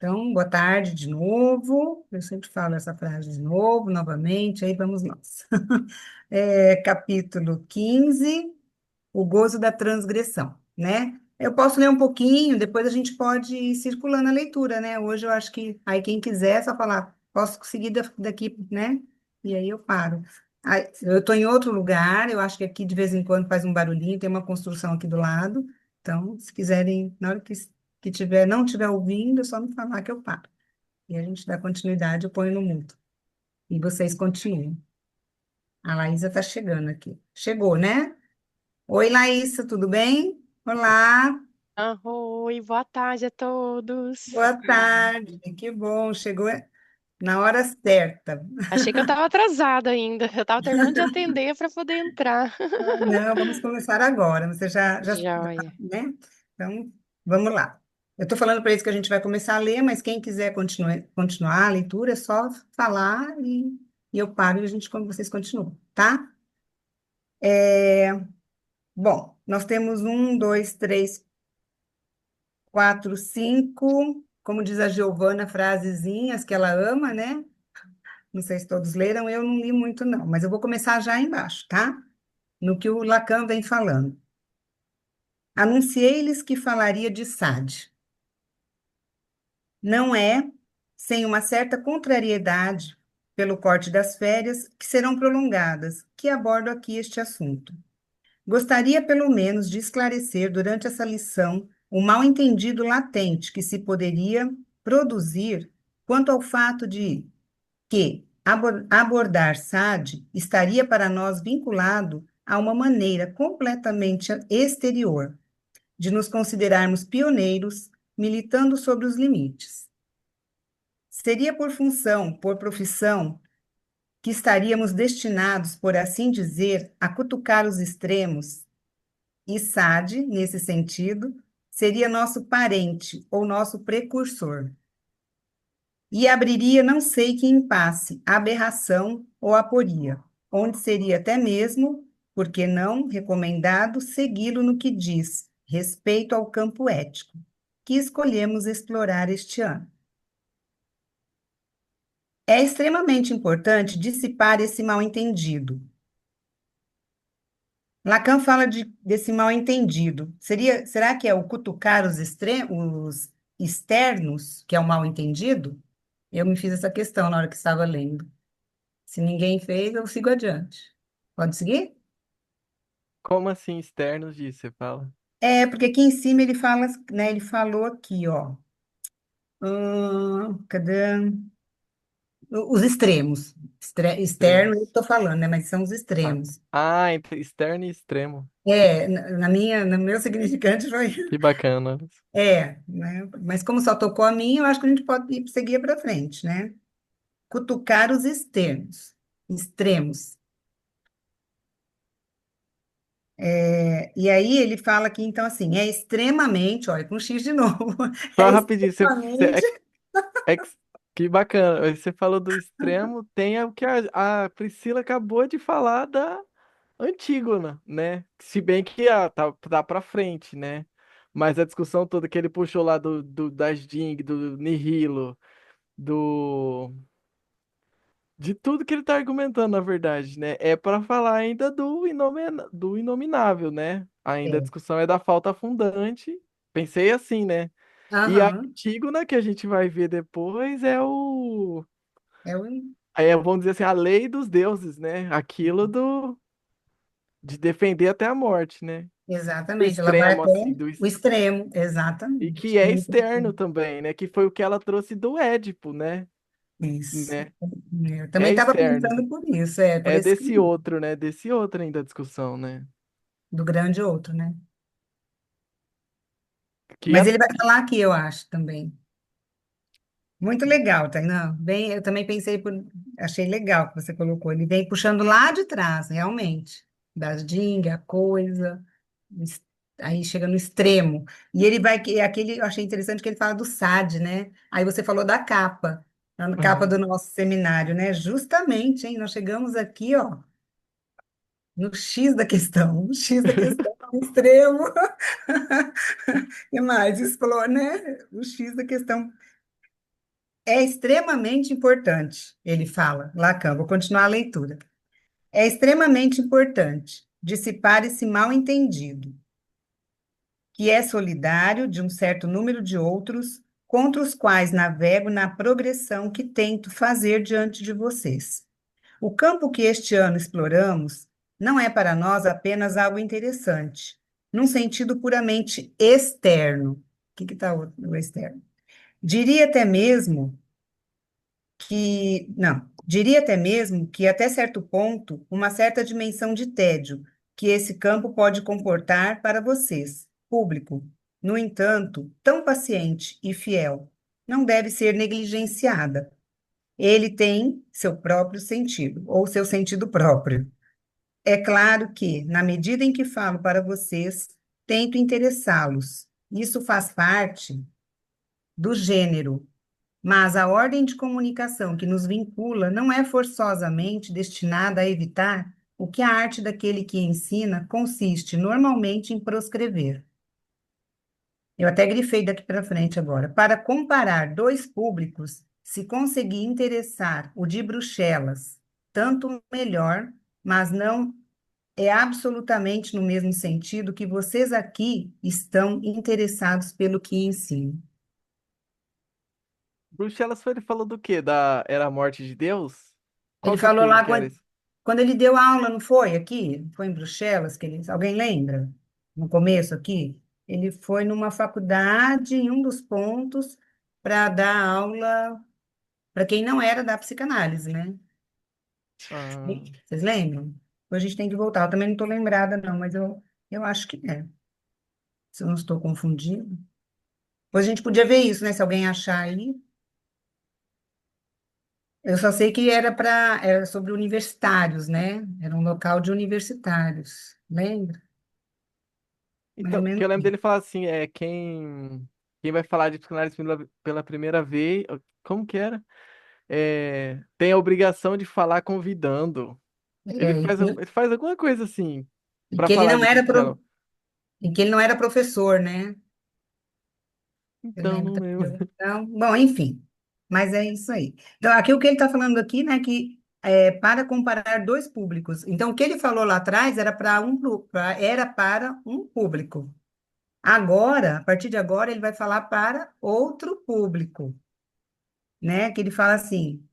Então, boa tarde de novo. Eu sempre falo essa frase de novo, novamente, aí vamos nós. Capítulo 15, o gozo da transgressão, né? Eu posso ler um pouquinho, depois a gente pode ir circulando a leitura, né? Hoje eu acho que aí quem quiser é só falar, posso conseguir daqui, né? E aí eu paro. Aí, eu estou em outro lugar, eu acho que aqui de vez em quando faz um barulhinho, tem uma construção aqui do lado. Então, se quiserem, na hora que tiver, não estiver ouvindo, é só me falar que eu paro. E a gente dá continuidade, eu ponho no mudo. E vocês continuem. A Laísa está chegando aqui. Chegou, né? Oi, Laísa, tudo bem? Olá, Oi, boa tarde a todos. boa tarde. Que bom, chegou na hora certa. Achei que eu estava atrasada ainda. Eu estava terminando de atender para poder entrar. Não, vamos começar agora. Você já tá, Joia. né? Então, vamos lá. Eu estou falando para eles que a gente vai começar a ler, mas quem quiser continuar a leitura, é só falar e eu paro e vocês continuam, tá? Bom, nós temos um, dois, três, quatro, cinco, como diz a Giovana, frasezinhas que ela ama, né? Não sei se todos leram, eu não li muito, não, mas eu vou começar já embaixo, tá? No que o Lacan vem falando. Anunciei-lhes que falaria de Sade. Não é sem uma certa contrariedade pelo corte das férias, que serão prolongadas, que abordo aqui este assunto. Gostaria, pelo menos, de esclarecer durante essa lição o mal-entendido latente que se poderia produzir quanto ao fato de que abordar Sade estaria para nós vinculado a uma maneira completamente exterior de nos considerarmos pioneiros, militando sobre os limites. Seria por função, por profissão, que estaríamos destinados, por assim dizer, a cutucar os extremos, e Sade, nesse sentido, seria nosso parente ou nosso precursor. E abriria não sei que impasse, aberração ou aporia, onde seria até mesmo, por que não, recomendado segui-lo no que diz respeito ao campo ético, que escolhemos explorar este ano. É extremamente importante dissipar esse mal-entendido. Lacan fala desse mal-entendido. Será que é o cutucar os externos, que é o mal-entendido? Eu me fiz essa questão na hora que estava lendo. Se ninguém fez, eu sigo adiante. Pode seguir? Como assim externos disso, você fala? É, porque aqui em cima ele fala, né? Ele falou aqui, ó. Cadê? Os extremos. Externo, eu Extremos. estou falando, né? Mas são os Ah, extremos. entre externo e extremo. No meu significante foi. Que bacana. Né? Mas como só tocou a mim, eu acho que a gente pode seguir para frente, né? Cutucar os extremos. E aí ele fala que, então, assim, é extremamente, olha, com X de novo, Só é rapidinho, extremamente. é que que bacana. Você falou do extremo, tem o que a Priscila acabou de falar da Antígona, né? Se bem que tá pra frente, né? Mas a discussão toda que ele puxou lá das Ding, do Nihilo, do de tudo que ele tá argumentando, na verdade, né? É para falar ainda do inominável, né? Ainda a É. discussão é da falta fundante. Pensei assim, né? E a Aham. Antígona que a gente vai ver depois é É o, vamos dizer assim, a lei dos deuses, né? Aquilo de defender até a morte, né? O exatamente, ela vai extremo, até assim, o extremo, e exatamente. que é externo também, né? Que foi o que ela trouxe do Édipo, né? Isso. Né? Eu também É estava externo. pensando por isso, por É esse desse caminho, outro, né? Desse outro ainda a discussão, né? do grande outro, né? Que Mas é ele vai falar aqui, eu acho, também. Muito legal, Tainá. Bem, eu também achei legal que você colocou. Ele vem puxando lá de trás, realmente, das Ding, a coisa, es- aí chega no extremo. E ele vai, aquele, eu achei interessante que ele fala do SAD, né? Aí você falou da capa, a capa do Aham. nosso seminário, né? Justamente, hein? Nós chegamos aqui, ó, no X da questão, no X da questão, no extremo. E mais, explore, né? O X da questão. É extremamente importante, ele fala, Lacan, vou continuar a leitura. É extremamente importante dissipar esse mal-entendido, que é solidário de um certo número de outros, contra os quais navego na progressão que tento fazer diante de vocês. O campo que este ano exploramos não é para nós apenas algo interessante, num sentido puramente externo. O que está o externo? Diria até mesmo diria até mesmo que, até certo ponto, uma certa dimensão de tédio que esse campo pode comportar para vocês, público. No entanto, tão paciente e fiel, não deve ser negligenciada. Ele tem seu próprio sentido, ou seu sentido próprio. É claro que, na medida em que falo para vocês, tento interessá-los. Isso faz parte do gênero, mas a ordem de comunicação que nos vincula não é forçosamente destinada a evitar o que a arte daquele que ensina consiste normalmente em proscrever. Eu até grifei daqui para frente agora. Para comparar dois públicos, se conseguir interessar o de Bruxelas, tanto melhor, mas não é absolutamente no mesmo sentido que vocês aqui estão interessados pelo que ensino. Bruxelas foi, ele falou do quê? Era a morte de Deus? Qual Ele falou capítulo lá que era isso? quando ele deu aula, não foi aqui? Foi em Bruxelas, alguém lembra? No começo aqui? Ele foi numa faculdade, em um dos pontos, para dar aula para quem não era da psicanálise, né? Ah, Vocês lembram? Hoje a gente tem que voltar. Eu também não estou lembrada, não, mas eu acho que é. Se eu não estou confundindo. Depois a gente podia ver isso, né? Se alguém achar aí. Eu só sei que era sobre universitários, né? Era um local de universitários. Lembra? Mais ou então, que menos eu lembro isso. dele falar assim, quem vai falar de psicanálise pela primeira vez, como que era? Tem a obrigação de falar convidando. Ele É, faz, ele faz alguma coisa assim e para que ele falar não de era Bruxelas. e que ele não era professor, né? Eu Então, lembro não também. lembro. Então, bom, enfim. Mas é isso aí. Então, aqui o que ele está falando aqui, né, que para comparar dois públicos. Então, o que ele falou lá atrás era para um público. Agora, a partir de agora, ele vai falar para outro público, né? Que ele fala assim,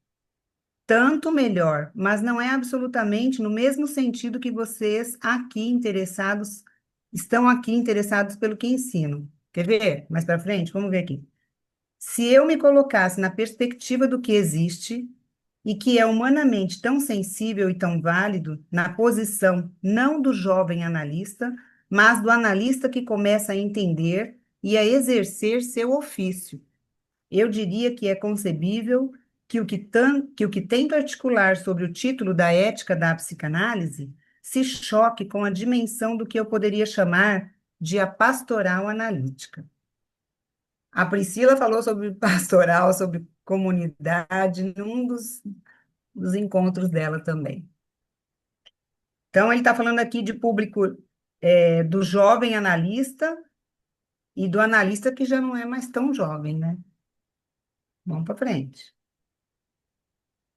tanto melhor, mas não é absolutamente no mesmo sentido que vocês aqui interessados estão aqui interessados pelo que ensino. Quer ver? Mais para frente, vamos ver aqui. Se eu me colocasse na perspectiva do que existe e que é humanamente tão sensível e tão válido, na posição não do jovem analista, mas do analista que começa a entender e a exercer seu ofício, eu diria que é concebível que o que tento articular sobre o título da ética da psicanálise se choque com a dimensão do que eu poderia chamar de a pastoral analítica. A Priscila falou sobre pastoral, sobre comunidade, num dos encontros dela também. Então, ele está falando aqui de público do jovem analista e do analista que já não é mais tão jovem, né? Vamos para frente.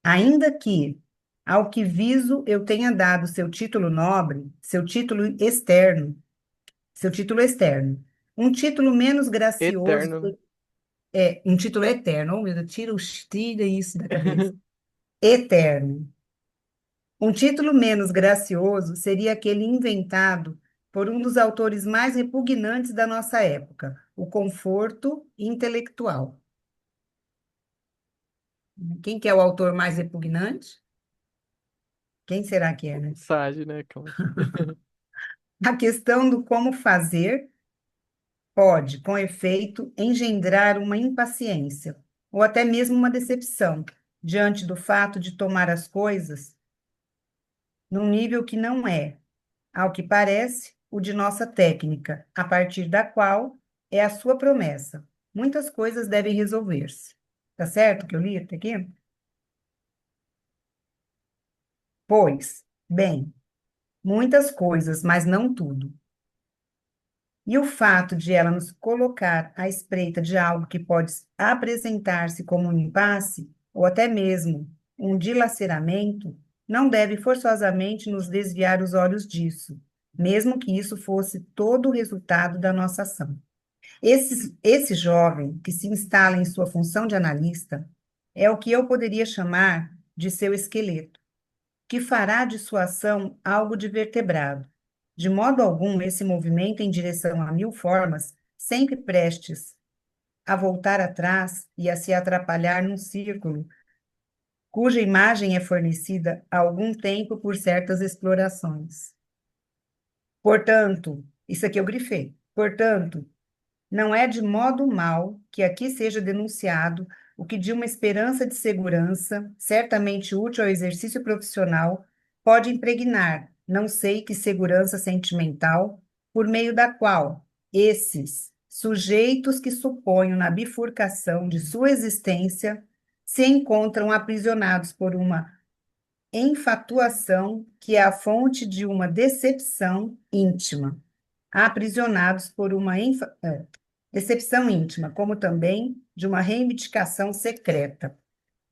Ainda que, ao que viso, eu tenha dado seu título nobre, seu título externo, um título menos gracioso, Eterno, né? um título eterno, oh, meu Deus, tira isso da cabeça, eterno. Um título menos gracioso seria aquele inventado por um dos autores mais repugnantes da nossa época, o conforto intelectual. Quem que é o autor mais repugnante? Quem será que é, né? Sage, né, Cláudio? A questão do como fazer pode, com efeito, engendrar uma impaciência ou até mesmo uma decepção diante do fato de tomar as coisas num nível que não é, ao que parece, o de nossa técnica, a partir da qual é a sua promessa. Muitas coisas devem resolver-se. Tá certo que eu li até aqui? Pois, bem, muitas coisas, mas não tudo. E o fato de ela nos colocar à espreita de algo que pode apresentar-se como um impasse, ou até mesmo um dilaceramento, não deve forçosamente nos desviar os olhos disso, mesmo que isso fosse todo o resultado da nossa ação. Esse jovem que se instala em sua função de analista é o que eu poderia chamar de seu esqueleto, que fará de sua ação algo de vertebrado. De modo algum, esse movimento em direção a mil formas, sempre prestes a voltar atrás e a se atrapalhar num círculo, cuja imagem é fornecida há algum tempo por certas explorações. Portanto, isso aqui eu grifei. Portanto, não é de modo mal que aqui seja denunciado o que de uma esperança de segurança, certamente útil ao exercício profissional, pode impregnar, não sei que segurança sentimental, por meio da qual esses sujeitos que suponho na bifurcação de sua existência se encontram aprisionados por uma enfatuação que é a fonte de uma decepção íntima, aprisionados por uma decepção íntima, como também de uma reivindicação secreta.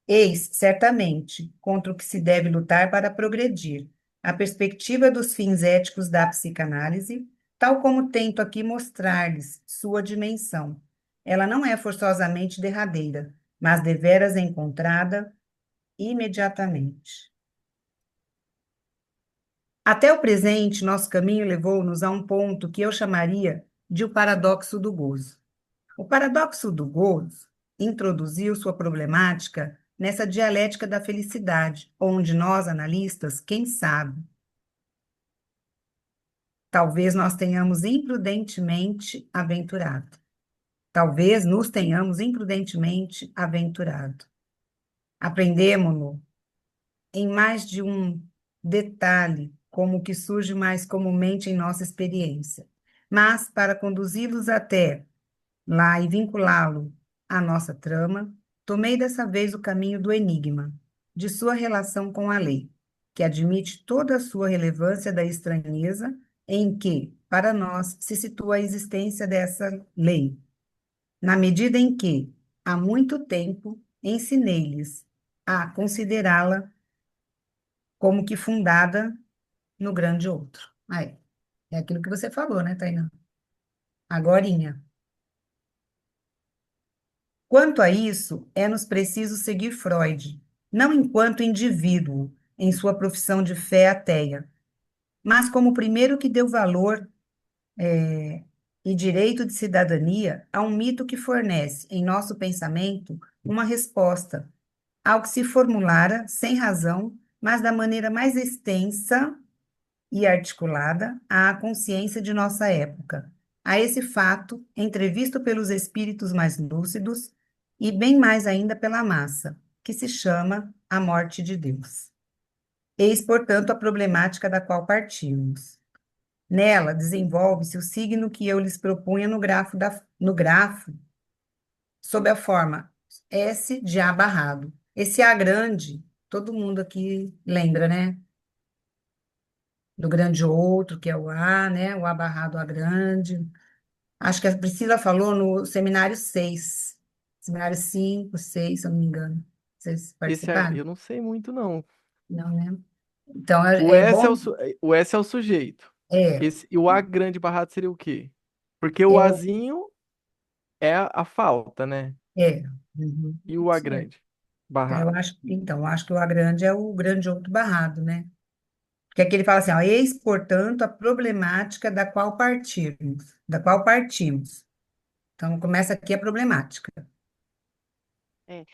Eis, certamente, contra o que se deve lutar para progredir, a perspectiva dos fins éticos da psicanálise, tal como tento aqui mostrar-lhes sua dimensão. Ela não é forçosamente derradeira, mas deveras encontrada imediatamente. Até o presente, nosso caminho levou-nos a um ponto que eu chamaria de o paradoxo do gozo. O paradoxo do gozo introduziu sua problemática nessa dialética da felicidade, onde nós, analistas, quem sabe, talvez nós tenhamos imprudentemente aventurado. Talvez nos tenhamos imprudentemente aventurado. Aprendemo-lo em mais de um detalhe, como o que surge mais comumente em nossa experiência. Mas, para conduzi-los até lá e vinculá-lo à nossa trama, tomei dessa vez o caminho do enigma, de sua relação com a lei, que admite toda a sua relevância da estranheza em que, para nós, se situa a existência dessa lei, na medida em que, há muito tempo, ensinei-lhes a considerá-la como que fundada no grande outro. Aí, é aquilo que você falou, né, Tainá? Agorinha. Quanto a isso, é-nos preciso seguir Freud, não enquanto indivíduo, em sua profissão de fé ateia, mas como o primeiro que deu valor e direito de cidadania a um mito que fornece, em nosso pensamento, uma resposta ao que se formulara sem razão, mas da maneira mais extensa e articulada à consciência de nossa época, a esse fato, entrevisto pelos espíritos mais lúcidos e bem mais ainda pela massa, que se chama a morte de Deus. Eis, portanto, a problemática da qual partimos. Nela desenvolve-se o signo que eu lhes propunha no grafo, sob a forma S de A barrado. Esse A grande, todo mundo aqui lembra, né? Do grande outro, que é o A, né? O A barrado A grande. Acho que a Priscila falou no seminário 6, seminário 5, 6, se eu não me engano. Vocês participaram? Eu não sei muito, não. Não, né? Então, O é S bom. é o S é o sujeito. É, E o A grande barrado seria o quê? Porque o é, o- Azinho é a falta, né? é. Uhum. E o A Isso mesmo. grande barrado. Então, eu acho que o A grande é o grande outro barrado, né? Porque aqui ele fala assim, ó, eis, portanto, a problemática da qual partimos. Então, começa aqui a problemática. É,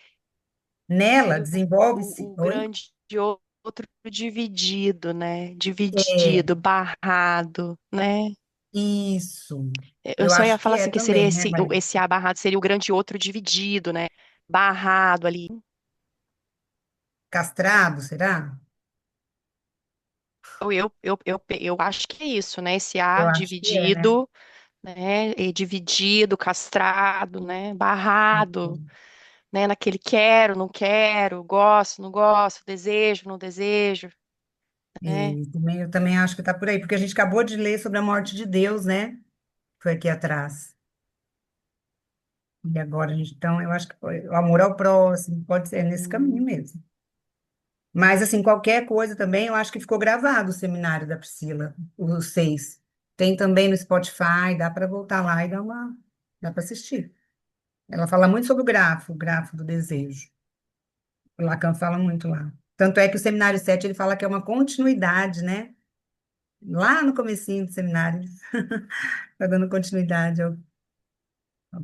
Nela, seria desenvolve-se. o Oi? grande outro dividido, né? É, Dividido, barrado, né? isso. Eu Eu só ia acho falar que é assim, que seria também, né, Maria? esse A barrado seria o grande outro dividido, né? Barrado ali. Castrado, será? Eu acho que é isso, né? Esse A Eu acho que é, né? dividido, né? E dividido, castrado, né? Barrado, né? Naquele quero, não quero, gosto, não gosto, desejo, não desejo, né? E também, eu também acho que está por aí, porque a gente acabou de ler sobre a morte de Deus, né? Foi aqui atrás. E agora, então, eu acho que foi o amor ao próximo, pode ser nesse caminho Hum. mesmo. Mas, assim, qualquer coisa também, eu acho que ficou gravado o seminário da Priscila, os 6. Tem também no Spotify, dá para voltar lá e dá para assistir. Ela fala muito sobre o grafo do desejo. O Lacan fala muito lá. Tanto é que o seminário 7 ele fala que é uma continuidade, né? Lá no comecinho do seminário, está dando continuidade ao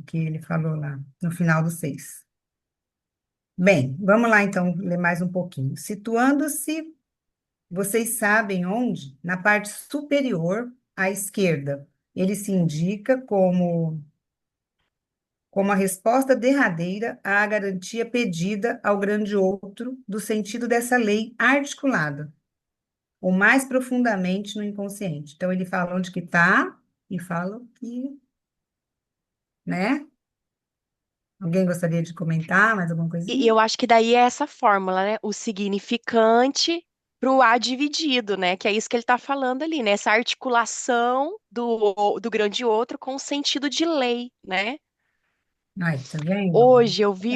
que ele falou lá, no final do 6. Bem, vamos lá então ler mais um pouquinho. Situando-se, vocês sabem onde? Na parte superior à esquerda. Ele se indica como a resposta derradeira à garantia pedida ao grande outro do sentido dessa lei articulada, ou mais profundamente no inconsciente. Então, ele fala onde que está e fala o que, né? Alguém gostaria de comentar mais alguma E coisinha? eu acho que daí é essa fórmula, né? O significante para o A dividido, né? Que é isso que ele está falando ali, né? Essa articulação do grande outro com o sentido de lei, né? Ai, tá vendo? Hoje eu vi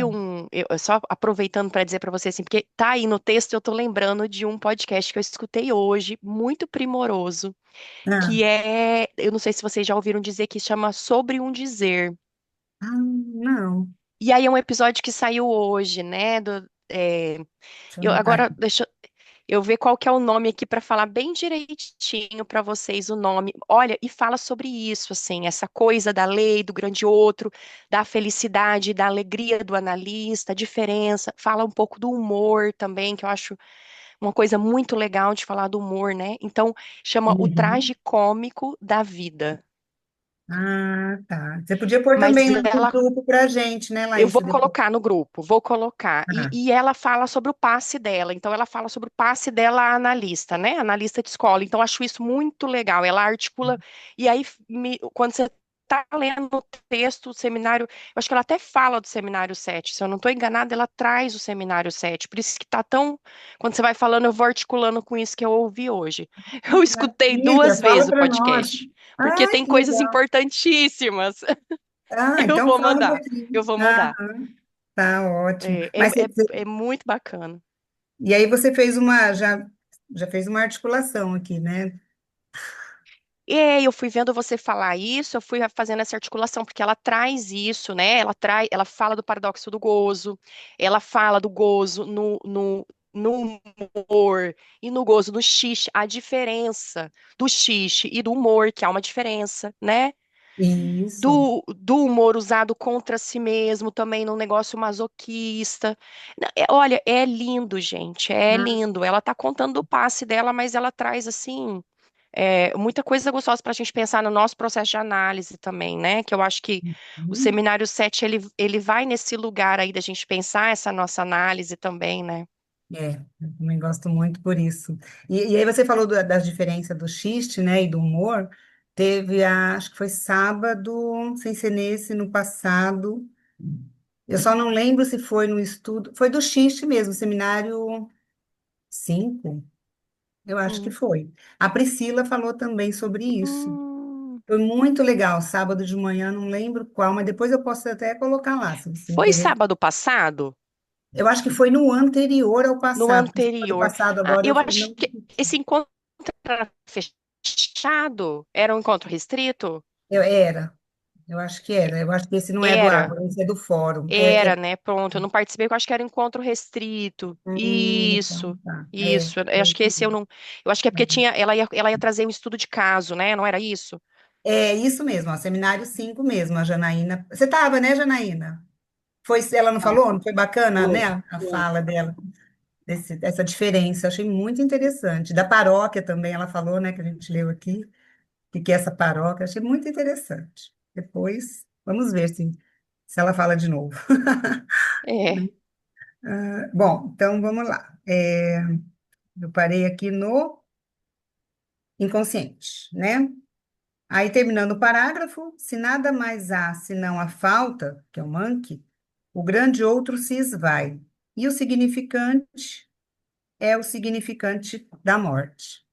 só aproveitando para dizer para você assim, porque tá aí no texto, eu tô lembrando de um podcast que eu escutei hoje, muito primoroso, Ah, que eu não sei se vocês já ouviram dizer, que chama Sobre um Dizer. não. E aí é um episódio que saiu hoje, né? Deixa eu anotar Agora, aqui. deixa eu ver qual que é o nome aqui para falar bem direitinho para vocês o nome. Olha, e fala sobre isso, assim, essa coisa da lei, do grande outro, da felicidade, da alegria do analista, a diferença. Fala um pouco do humor também, que eu acho uma coisa muito legal de falar do humor, né? Então, chama O Uhum. Traje Cômico da Vida. Ah, tá. Você podia pôr Mas também lá no ela grupo para a gente, né, Eu vou Laísa? Depois. colocar no grupo, vou colocar. E, Ah, e ela fala sobre o passe dela. Então, ela fala sobre o passe dela à analista, né? Analista de escola. Então, eu acho isso muito legal. Ela articula. E aí, quando você está lendo o texto, o seminário. Eu acho que ela até fala do seminário 7. Se eu não estou enganada, ela traz o seminário 7. Por isso que tá tão. Quando você vai falando, eu vou articulando com isso que eu ouvi hoje. Eu escutei maravilha. duas Fala vezes o para nós. podcast, porque Ai, tem que coisas legal. importantíssimas. Ah, Eu então vou fala um mandar. Eu pouquinho. vou Ah, mandar. tá ótimo. É, Mas é, é, é muito bacana. e aí você já fez uma articulação aqui, né? E aí eu fui vendo você falar isso, eu fui fazendo essa articulação, porque ela traz isso, né? Ela fala do paradoxo do gozo, ela fala do gozo no humor e no gozo no xixi, a diferença do xixi e do humor, que há uma diferença, né? Isso. Do humor usado contra si mesmo, também num negócio masoquista. Olha, é lindo, gente, é Ah, lindo. Ela tá contando do passe dela, mas ela traz, assim, muita coisa gostosa para a gente pensar no nosso processo de análise também, né? Que eu acho que o uhum. seminário 7 ele vai nesse lugar aí da gente pensar essa nossa análise também, né? Eu também gosto muito por isso. E aí você falou das diferenças do xiste, né, e do humor. Teve, acho que foi sábado, sem ser nesse, no passado. Eu só não lembro se foi no estudo. Foi do xiste mesmo, seminário 5. Eu acho que Hum. foi. A Priscila falou também sobre isso. Hum. Foi muito legal, sábado de manhã, não lembro qual, mas depois eu posso até colocar lá, se você Foi interessa. sábado passado? Eu acho que foi no anterior ao No passado, porque sábado anterior? passado Ah, agora eu eu não. acho que esse encontro era fechado? Era um encontro restrito? Era, eu acho que era. Eu acho que esse não é do Era. Ágora, esse é do Fórum. Era, né? Pronto, eu não participei, porque eu acho que era encontro restrito. Então Isso, tá. isso. Eu É acho que isso esse eu mesmo. não. Eu acho que é porque ela ia trazer um estudo de caso, né? Não era isso? É isso mesmo, ó, seminário 5 mesmo, a Janaína. Você estava, né, Janaína? Ela não falou? Não foi bacana, né, a fala dela, dessa diferença. Achei muito interessante. Da paróquia também, ela falou, né, que a gente leu aqui, que é essa paróquia. Achei muito interessante. Depois, vamos ver se ela fala de novo. É. Bom, então vamos lá. Eu parei aqui no inconsciente, né? Aí, terminando o parágrafo, se nada mais há senão a falta, que é o manque, o grande outro se esvai, e o significante é o significante da morte.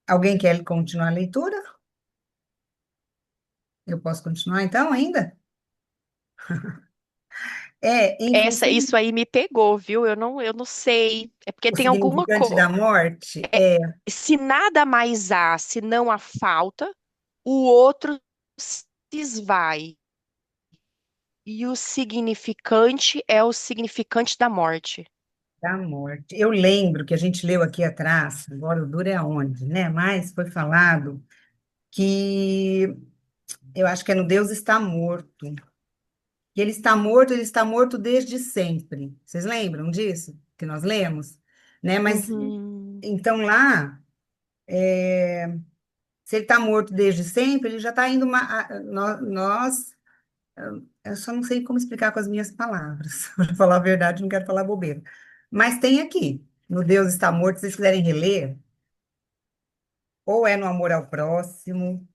Alguém quer continuar a leitura? Eu posso continuar então ainda? Em função Isso aí me pegou, viu? Eu não sei. É porque do tem alguma significante da coisa. morte, Se nada mais há, senão a falta, o outro se esvai. E o significante é o significante da morte. da morte. Eu lembro que a gente leu aqui atrás, agora o duro é aonde, né? Mas foi falado que eu acho que é no Deus está morto. Que ele está morto desde sempre. Vocês lembram disso? Que nós lemos? Né? Mas Uhum, então lá, se ele está morto desde sempre, ele já está indo. Nós, eu só não sei como explicar com as minhas palavras. Para falar a verdade, não quero falar bobeira. Mas tem aqui, no Deus está morto, se vocês quiserem reler, ou é no amor ao próximo,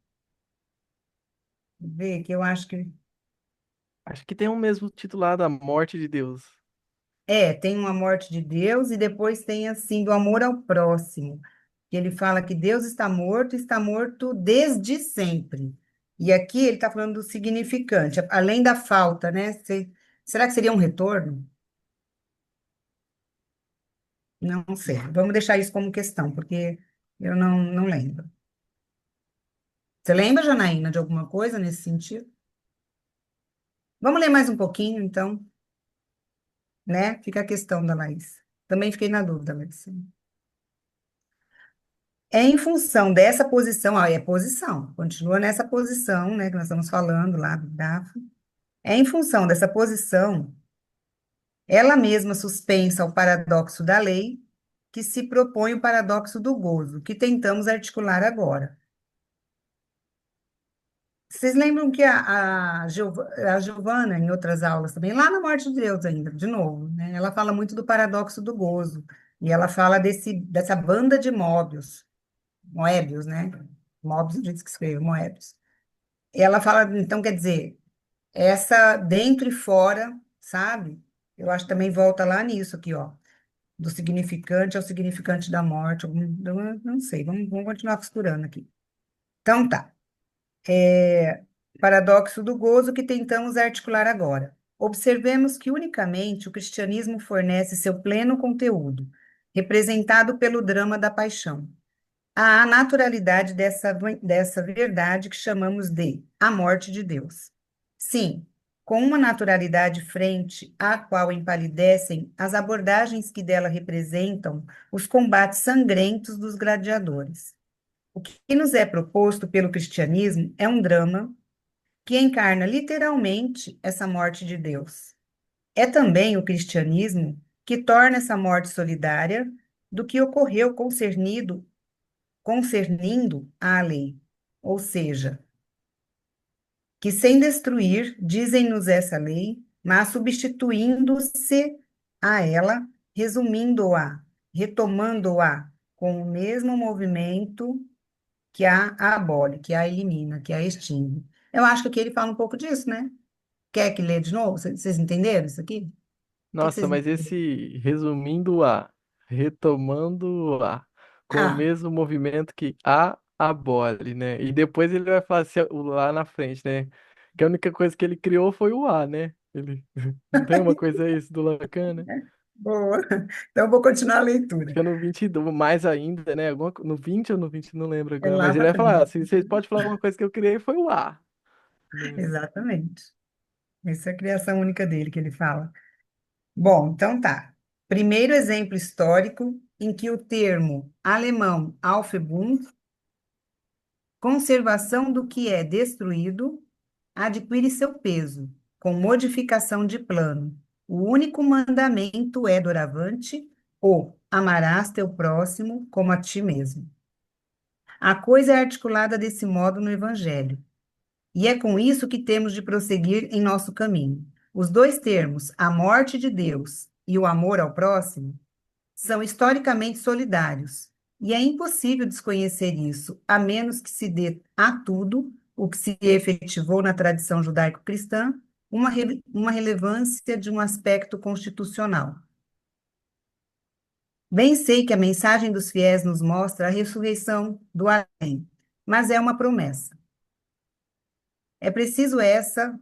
vê que eu acho que Acho que tem um mesmo titulado A Morte de Deus. tem uma morte de Deus e depois tem assim do amor ao próximo, que ele fala que Deus está morto desde sempre. E aqui ele está falando do significante, além da falta, né? Será que seria um retorno? Não sei. Vamos deixar isso como questão, porque eu não lembro. Você lembra, Janaína, de alguma coisa nesse sentido? Vamos ler mais um pouquinho, então, né? Fica a questão da Laís. Também fiquei na dúvida, Laís. É em função dessa posição, é posição, continua nessa posição, né, que nós estamos falando lá do Daphne. É em função dessa posição, ela mesma suspensa o paradoxo da lei, que se propõe o paradoxo do gozo, que tentamos articular agora. Vocês lembram que a Giovana, em outras aulas também, lá na Morte de Deus ainda, de novo, né, ela fala muito do paradoxo do gozo, e ela fala dessa banda de Moebius, né? Moebius, a gente que escreveu, Moebius. Ela fala, então, quer dizer, essa dentro e fora, sabe? Eu acho que também volta lá nisso aqui, ó, do significante ao significante da morte. Não sei, vamos continuar costurando aqui. Então, tá. Paradoxo do gozo que tentamos articular agora. Observemos que unicamente o cristianismo fornece seu pleno conteúdo, representado pelo drama da paixão. A naturalidade dessa verdade que chamamos de a morte de Deus. Sim, com uma naturalidade frente à qual empalidecem as abordagens que dela representam os combates sangrentos dos gladiadores. O que nos é proposto pelo cristianismo é um drama que encarna literalmente essa morte de Deus. É também o cristianismo que torna essa morte solidária do que ocorreu concernindo à lei, ou seja, que sem destruir, dizem-nos essa lei, mas substituindo-se a ela, resumindo-a, retomando-a com o mesmo movimento que a abole, que a elimina, que a extingue. Eu acho que aqui ele fala um pouco disso, né? Quer que lê de novo? Vocês entenderam isso aqui? O que Nossa, vocês mas entenderam? esse resumindo a, retomando a, com o Ah, mesmo movimento que a abole, né? E depois ele vai falar assim, o lá na frente, né? Que a única coisa que ele criou foi o A, né? Ele não tem uma coisa isso do Lacan, né? boa. Então, eu vou continuar a Acho leitura. que é no 22, mais ainda, né? No 20 ou no 20, não lembro É agora. lá Mas ele para vai falar, frente. assim, vocês podem falar uma coisa que eu criei foi o A, né? Exatamente. Essa é a criação única dele que ele fala. Bom, então tá. Primeiro exemplo histórico em que o termo alemão Aufhebung, conservação do que é destruído, adquire seu peso, com modificação de plano. O único mandamento é doravante, o amarás teu próximo como a ti mesmo. A coisa é articulada desse modo no Evangelho. E é com isso que temos de prosseguir em nosso caminho. Os dois termos, a morte de Deus e o amor ao próximo, são historicamente solidários. E é impossível desconhecer isso, a menos que se dê a tudo o que se efetivou na tradição judaico-cristã uma relevância de um aspecto constitucional. Bem sei que a mensagem dos fiéis nos mostra a ressurreição do além, mas é uma promessa. É preciso essa,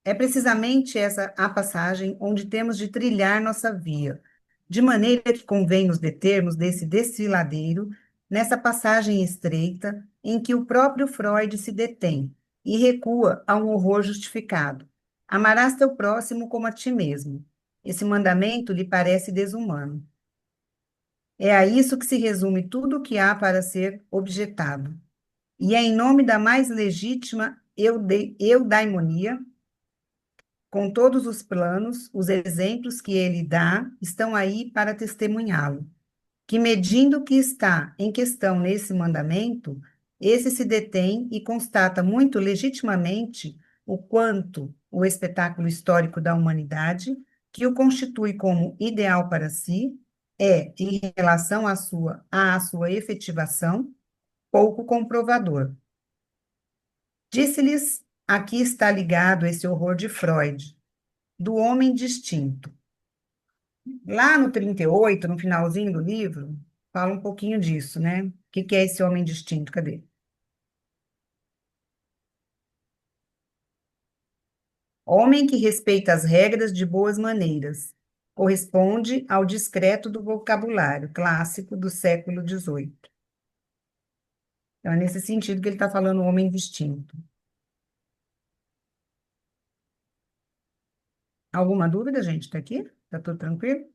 é precisamente essa a passagem onde temos de trilhar nossa via, de maneira que convém nos determos desse desfiladeiro, nessa passagem estreita em que o próprio Freud se detém e recua a um horror justificado. Amarás teu próximo como a ti mesmo. Esse mandamento lhe parece desumano. É a isso que se resume tudo o que há para ser objetado. E é em nome da mais legítima eudaimonia, com todos os planos, os exemplos que ele dá estão aí para testemunhá-lo, que medindo o que está em questão nesse mandamento, esse se detém e constata muito legitimamente o quanto o espetáculo histórico da humanidade, que o constitui como ideal para si, é, em relação à sua efetivação, pouco comprovador. Disse-lhes, aqui está ligado esse horror de Freud, do homem distinto. Lá no 38, no finalzinho do livro, fala um pouquinho disso, né? O que que é esse homem distinto? Cadê? Homem que respeita as regras de boas maneiras. Corresponde ao discreto do vocabulário clássico do século XVIII. Então, é nesse sentido que ele está falando homem distinto. Alguma dúvida, gente? Está aqui? Está tudo tranquilo?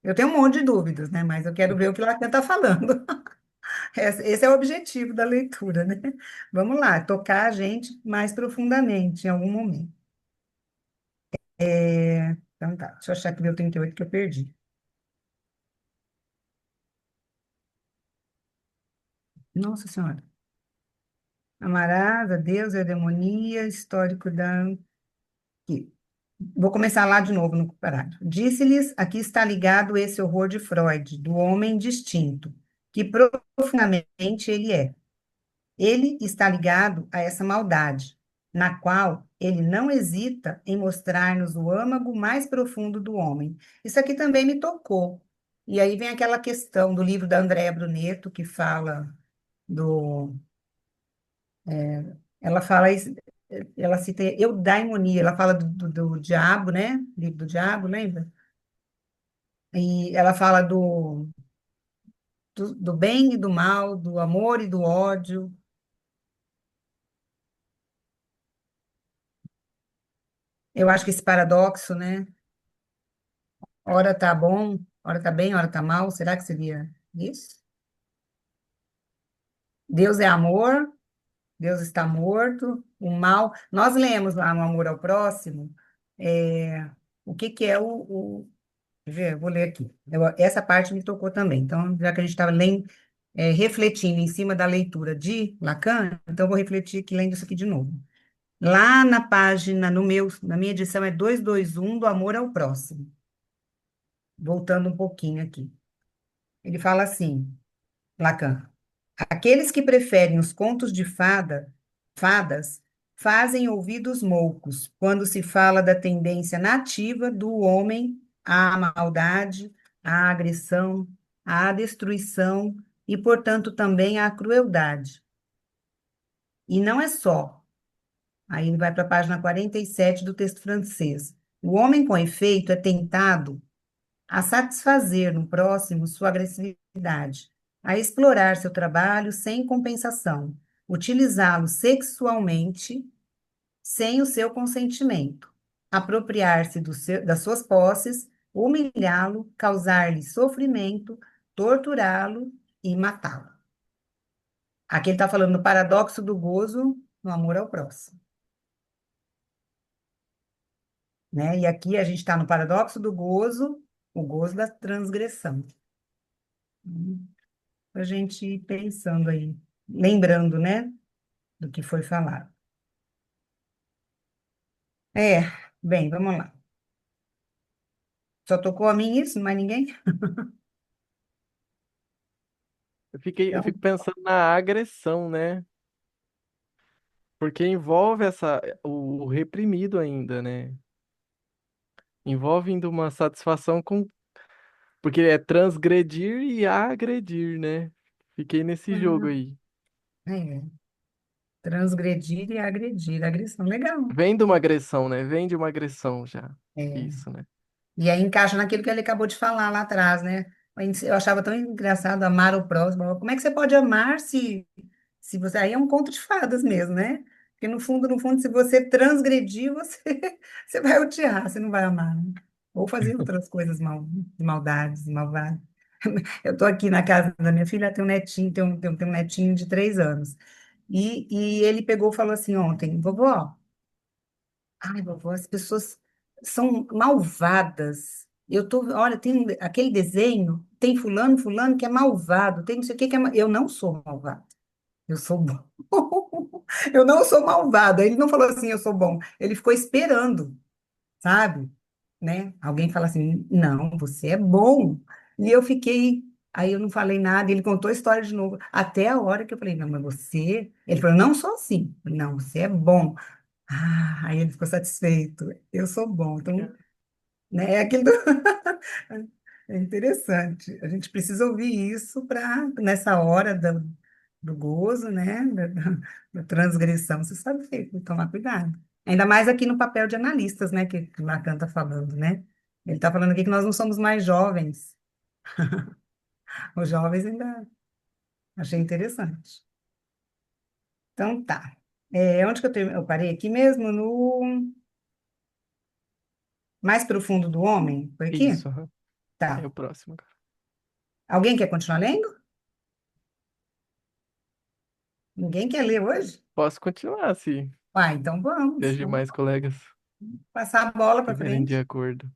Eu tenho um monte de dúvidas, né? Mas eu quero ver o que Lacan está falando. Esse é o objetivo da leitura, né? Vamos lá, tocar a gente mais profundamente em algum momento. Então tá, deixa eu achar que deu 38 que eu perdi. Nossa Senhora. Amarás a Deus e a demonia, histórico da... Aqui. Vou começar lá de novo no parágrafo. Disse-lhes, aqui está ligado esse horror de Freud, do homem distinto, que profundamente ele é. Ele está ligado a essa maldade, na qual ele não hesita em mostrar-nos o âmago mais profundo do homem. Isso aqui também me tocou. E aí vem aquela questão do livro da Andréa Brunetto, que fala do. Ela fala, ela cita eudaimonia, ela fala do diabo, né? Livro do diabo, lembra? E ela fala do bem e do mal, do amor e do ódio. Eu acho que esse paradoxo, né? Hora tá bom, hora tá bem, hora tá mal. Será que seria isso? Deus é amor, Deus está morto, o mal. Nós lemos lá no Amor ao Próximo, o que que é quer ver? Vou ler aqui. Essa parte me tocou também. Então, já que a gente estava refletindo em cima da leitura de Lacan, então eu vou refletir aqui lendo isso aqui de novo. Lá na página, na minha edição é 221 do Amor ao Próximo. Voltando um pouquinho aqui. Ele fala assim, Lacan. Aqueles que preferem os contos de fadas fazem ouvidos moucos quando se fala da tendência nativa do homem à maldade, à agressão, à destruição e, portanto, também à crueldade. E não é só. Aí ele vai para a página 47 do texto francês. O homem, com efeito, é tentado a satisfazer no próximo sua agressividade, a explorar seu trabalho sem compensação, utilizá-lo sexualmente sem o seu consentimento, apropriar-se das suas posses, humilhá-lo, causar-lhe sofrimento, torturá-lo e matá-lo. Aqui ele está falando do paradoxo do gozo no amor ao próximo, né? E aqui a gente está no paradoxo do gozo, o gozo da transgressão. A gente ir pensando aí, lembrando, né, do que foi falado. É, bem, vamos lá. Só tocou a mim isso, mais ninguém? Eu Então, fico pensando na agressão, né? Porque envolve o reprimido ainda, né? Envolve ainda uma satisfação com Porque é transgredir e agredir, né? Fiquei nesse jogo aí. É, transgredir e agredir. Agressão, legal. Vem de uma agressão, né? Vem de uma agressão já. É. Isso, né? E aí encaixa naquilo que ele acabou de falar lá atrás, né? Eu achava tão engraçado amar o próximo. Como é que você pode amar se você. Aí é um conto de fadas mesmo, né? Porque no fundo, se você transgredir, você, você vai odiar, você não vai amar, né? Ou fazer outras coisas de maldades, malvadas. Eu tô aqui na casa da minha filha, tem um netinho, tem um netinho de 3 anos. E ele pegou e falou assim ontem, vovó. Ai, vovó, as pessoas são malvadas. Olha, tem aquele desenho, tem fulano que é malvado, tem não sei o que que é. Eu não sou malvado, eu sou bom. Eu não sou malvada. Ele não falou assim, eu sou bom. Ele ficou esperando, sabe? Né? Alguém fala assim, não, você é bom. E eu fiquei, aí eu não falei nada, ele contou a história de novo, até a hora que eu falei, não, mas você. Ele falou, não sou assim. Não, você é bom. Ah, aí ele ficou satisfeito. Eu sou bom. Então, né, é aquilo é interessante. A gente precisa ouvir isso para, nessa hora do gozo, né, da transgressão, você sabe que tomar cuidado. Ainda mais aqui no papel de analistas, né, que o Lacan está falando, né? Ele está falando aqui que nós não somos mais jovens. Os jovens ainda achei interessante. Então, tá. Onde que eu parei aqui mesmo? No mais profundo do homem? Foi aqui? Isso, aham. É Tá. o próximo, cara. Alguém quer continuar lendo? Ninguém quer ler hoje? Posso continuar se Ah, então os vamos. Vamos demais colegas passar a bola para estiverem de frente. acordo.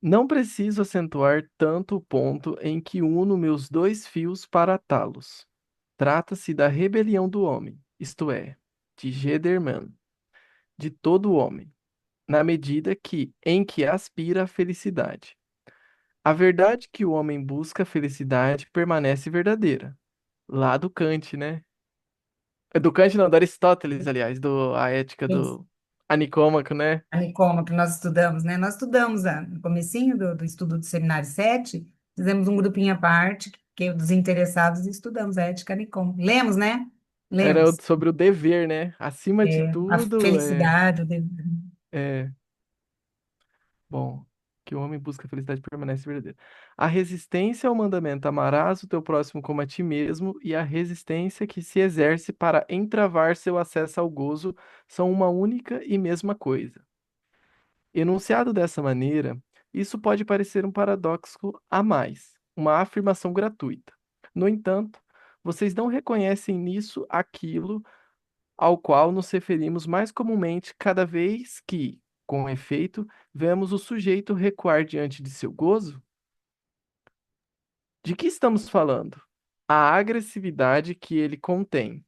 Não preciso acentuar tanto o ponto em que uno meus dois fios para atá-los. Trata-se da rebelião do homem, isto é, de Gederman, de todo homem, na medida em que aspira à felicidade. A verdade que o homem busca a felicidade permanece verdadeira. Lá do Kant, né? Do Kant não, do Aristóteles, aliás, a ética Isso. do Anicômaco, né? A Nicoma, que nós estudamos, né? Nós estudamos no comecinho do estudo do Seminário 7, fizemos um grupinho à parte, que é dos interessados, e estudamos a ética Nicoma. Lemos, né? Era Lemos. sobre o dever, né? Acima de A tudo, felicidade, é bom, que o homem busca a felicidade permanece verdadeira. A resistência ao mandamento amarás o teu próximo como a ti mesmo e a resistência que se exerce para entravar seu acesso ao gozo são uma única e mesma coisa. Enunciado dessa maneira, isso pode parecer um paradoxo a mais, uma afirmação gratuita. No entanto, vocês não reconhecem nisso aquilo ao qual nos referimos mais comumente cada vez que, com efeito, vemos o sujeito recuar diante de seu gozo? De que estamos falando? A agressividade que ele contém,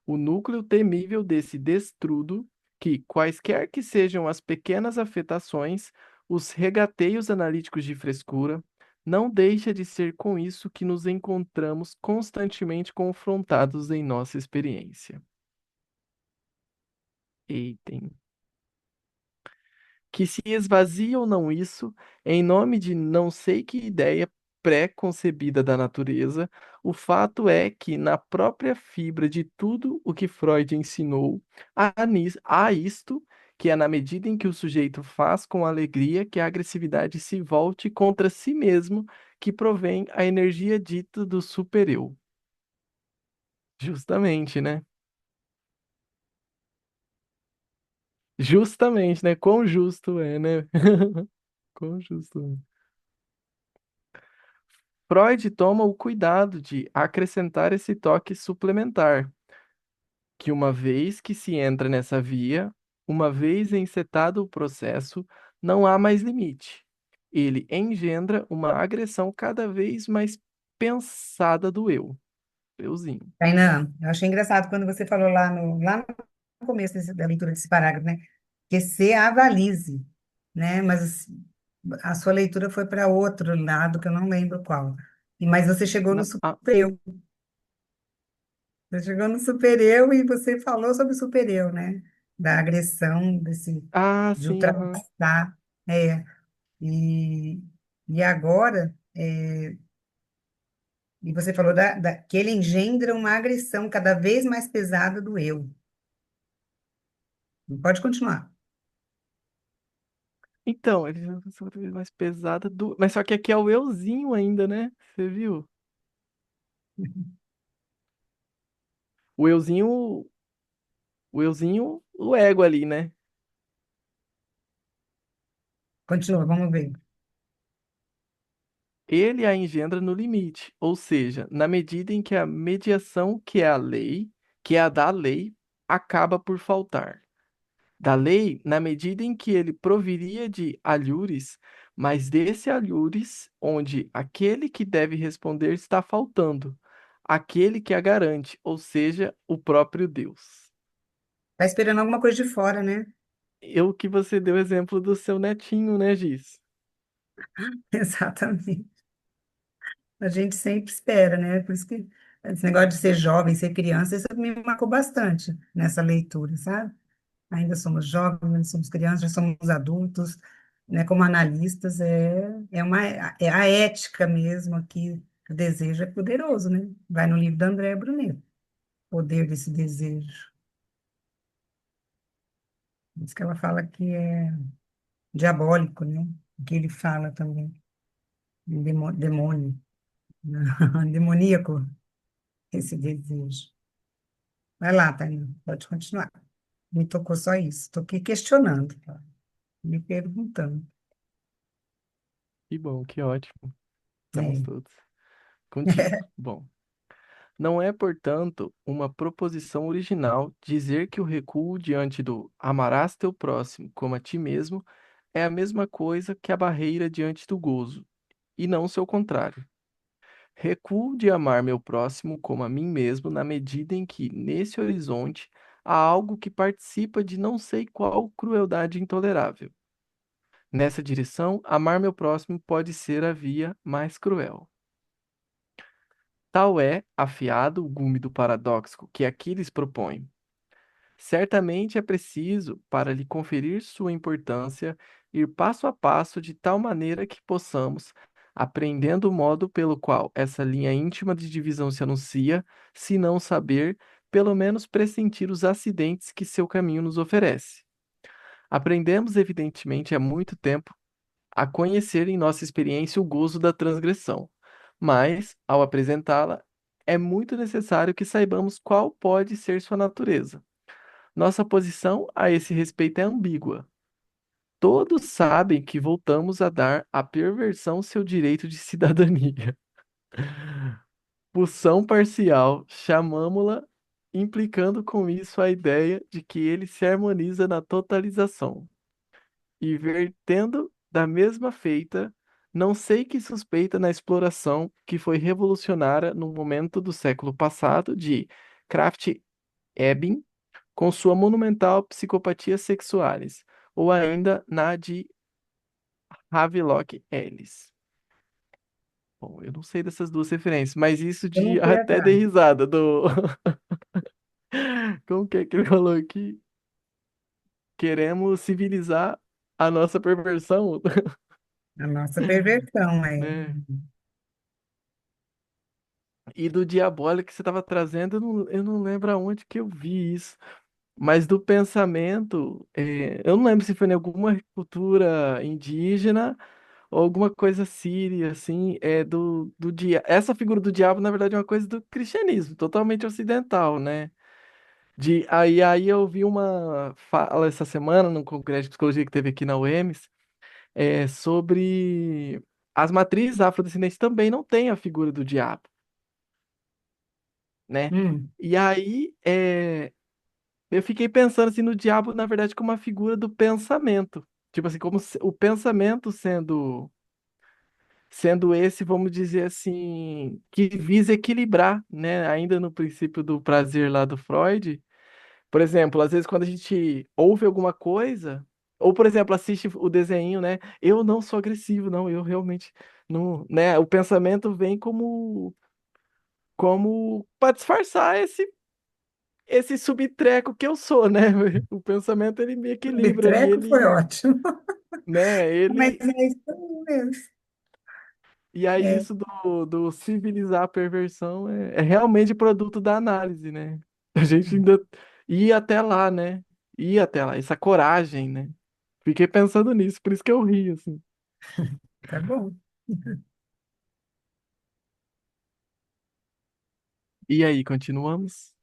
o núcleo temível desse destrudo, que, quaisquer que sejam as pequenas afetações, os regateios analíticos de frescura, não deixa de ser com isso que nos encontramos constantemente confrontados em nossa experiência. Eita, que se esvazia ou não isso, em nome de não sei que ideia pré-concebida da natureza, o fato é que na própria fibra de tudo o que Freud ensinou, há isto, que é na medida em que o sujeito faz com alegria que a agressividade se volte contra si mesmo, que provém a energia dita do supereu. Justamente, né? Justamente, né? Quão justo é, né? Quão justo é. Freud toma o cuidado de acrescentar esse toque suplementar, que uma vez que se entra nessa via, uma vez encetado o processo, não há mais limite. Ele engendra uma agressão cada vez mais pensada do eu, euzinho. Tainan, eu achei engraçado quando você falou lá no começo da leitura desse parágrafo, né? Que se avalize, né? Mas a sua leitura foi para outro lado, que eu não lembro qual. Mas você chegou no Ah, supereu. Você chegou no supereu e você falou sobre o supereu, né? Da agressão, ah, de sim, aham. ultrapassar. É, E agora, e você falou que ele engendra uma agressão cada vez mais pesada do eu. Pode continuar. Então, ele é uma pessoa cada vez mais pesada do. Mas só que aqui é o euzinho ainda, né? Você viu? O euzinho, o euzinho, o ego ali, né? Continua, vamos ver. Ele a engendra no limite, ou seja, na medida em que a mediação que é a lei, que é a da lei, acaba por faltar. Da lei, na medida em que ele proviria de alhures, mas desse alhures, onde aquele que deve responder está faltando, aquele que a garante, ou seja, o próprio Deus. Tá esperando alguma coisa de fora, né? Eu que você deu exemplo do seu netinho, né, Giz? Exatamente. A gente sempre espera, né? Por isso que esse negócio de ser jovem, ser criança, isso me marcou bastante nessa leitura, sabe? Ainda somos jovens, ainda somos crianças, já somos adultos, né? Como analistas, é a ética mesmo aqui. O desejo é poderoso, né? Vai no livro da Andréa Brunet, poder desse desejo. Por isso que ela fala que é diabólico, né? Que ele fala também, demônio, demoníaco, esse desejo. Vai lá, Tânia, pode continuar. Me tocou só isso. Estou aqui questionando, tá? Me perguntando. Que bom, que ótimo. Estamos É. todos contigo. Bom, não é, portanto, uma proposição original dizer que o recuo diante do amarás teu próximo como a ti mesmo é a mesma coisa que a barreira diante do gozo, e não seu contrário. Recuo de amar meu próximo como a mim mesmo na medida em que, nesse horizonte, há algo que participa de não sei qual crueldade intolerável. Nessa direção, amar meu próximo pode ser a via mais cruel. Tal é, afiado, o gume do paradoxo que Aquiles propõe. Certamente é preciso, para lhe conferir sua importância, ir passo a passo de tal maneira que possamos, aprendendo o modo pelo qual essa linha íntima de divisão se anuncia, se não saber, pelo menos pressentir os acidentes que seu caminho nos oferece. Aprendemos, evidentemente, há muito tempo a conhecer em nossa experiência o gozo da transgressão, mas, ao apresentá-la, é muito necessário que saibamos qual pode ser sua natureza. Nossa posição a esse respeito é ambígua. Todos sabem que voltamos a dar à perversão seu direito de cidadania. Pulsão parcial, chamamo-la, implicando com isso a ideia de que ele se harmoniza na totalização. E vertendo da mesma feita, não sei que suspeita na exploração que foi revolucionária no momento do século passado de Krafft-Ebing com sua monumental Psicopatia Sexualis, ou ainda na de Havelock Ellis. Bom, eu não sei dessas duas referências, mas isso Eu de não fui até dei atrás. risada do. Como que é que ele falou aqui? Queremos civilizar a nossa perversão, A nossa perversão é. né? E do diabólico que você estava trazendo, eu não lembro aonde que eu vi isso. Mas do pensamento, eu não lembro se foi em alguma cultura indígena ou alguma coisa síria, assim, do dia. Essa figura do diabo, na verdade, é uma coisa do cristianismo, totalmente ocidental, né? Aí eu vi uma fala essa semana no Congresso de Psicologia que teve aqui na UEMS, sobre as matrizes afrodescendentes também não têm a figura do diabo, né? Hum, E aí, eu fiquei pensando assim no diabo, na verdade, como uma figura do pensamento. Tipo assim, como o pensamento sendo esse, vamos dizer assim, que visa equilibrar, né? Ainda no princípio do prazer lá do Freud. Por exemplo, às vezes quando a gente ouve alguma coisa, ou por exemplo, assiste o desenho, né? Eu não sou agressivo, não, eu realmente não, né? O pensamento vem como para disfarçar esse subtreco que eu sou, né? O pensamento ele me o equilibra ali, Betreco foi ótimo. né? Mas Ele é isso mesmo. E aí É, isso do civilizar a perversão é realmente produto da análise, né? A gente ainda ia até lá, né? Ia até lá, essa coragem, né? Fiquei pensando nisso, por isso que eu ri, assim. tá bom. E aí, continuamos?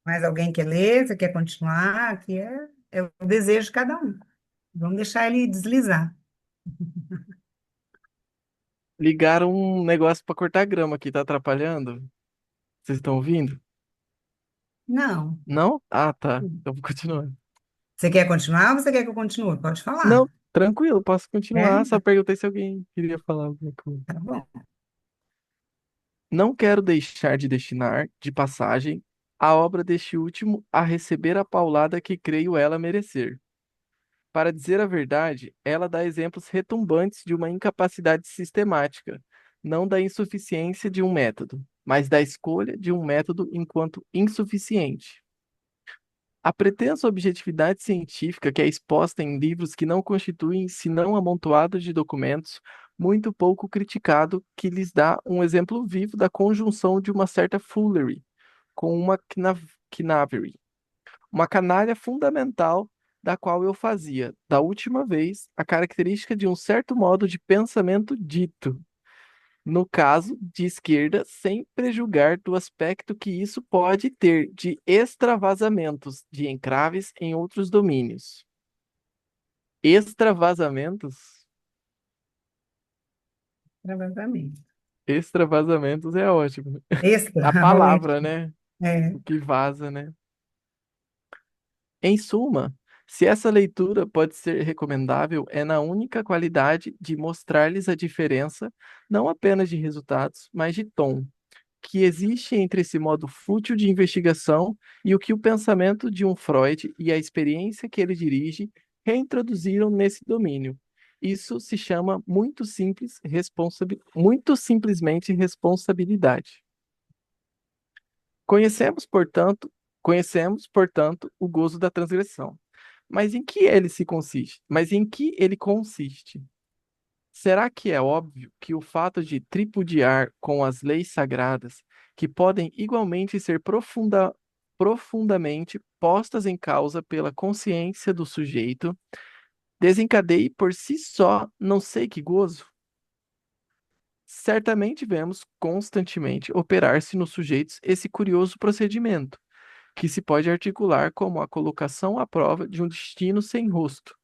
Mais alguém quer ler? Você quer continuar? Aqui é o desejo de cada um. Vamos deixar ele deslizar. Ligaram um negócio pra cortar grama aqui, tá atrapalhando? Vocês estão ouvindo? Não. Não? Ah, tá. Então vou continuar. Você quer continuar ou você quer que eu continue? Pode Não, falar. tranquilo, posso É? continuar. Só perguntei se alguém queria falar alguma coisa. Tá bom. Não quero deixar de destinar, de passagem, a obra deste último a receber a paulada que creio ela merecer. Para dizer a verdade, ela dá exemplos retumbantes de uma incapacidade sistemática, não da insuficiência de um método, mas da escolha de um método enquanto insuficiente. A pretensa objetividade científica que é exposta em livros que não constituem senão amontoados de documentos, muito pouco criticado, que lhes dá um exemplo vivo da conjunção de uma certa foolery com uma knavery, uma canalha fundamental da qual eu fazia, da última vez, a característica de um certo modo de pensamento dito, no caso de esquerda, sem prejulgar do aspecto que isso pode ter de extravasamentos de encraves em outros domínios. Extravasamentos? Extravasamente. Extravasamentos é ótimo. Extra, A palavra, ótimo. né? É, O que vaza, né? Em suma, se essa leitura pode ser recomendável, é na única qualidade de mostrar-lhes a diferença, não apenas de resultados, mas de tom, que existe entre esse modo fútil de investigação e o que o pensamento de um Freud e a experiência que ele dirige reintroduziram nesse domínio. Isso se chama muito simplesmente responsabilidade. Conhecemos, portanto, conhecemos, portanto, o gozo da transgressão. Mas em que ele consiste? Será que é óbvio que o fato de tripudiar com as leis sagradas, que podem igualmente ser profundamente postas em causa pela consciência do sujeito, desencadeie por si só não sei que gozo? Certamente vemos constantemente operar-se nos sujeitos esse curioso procedimento, que se pode articular como a colocação à prova de um destino sem rosto,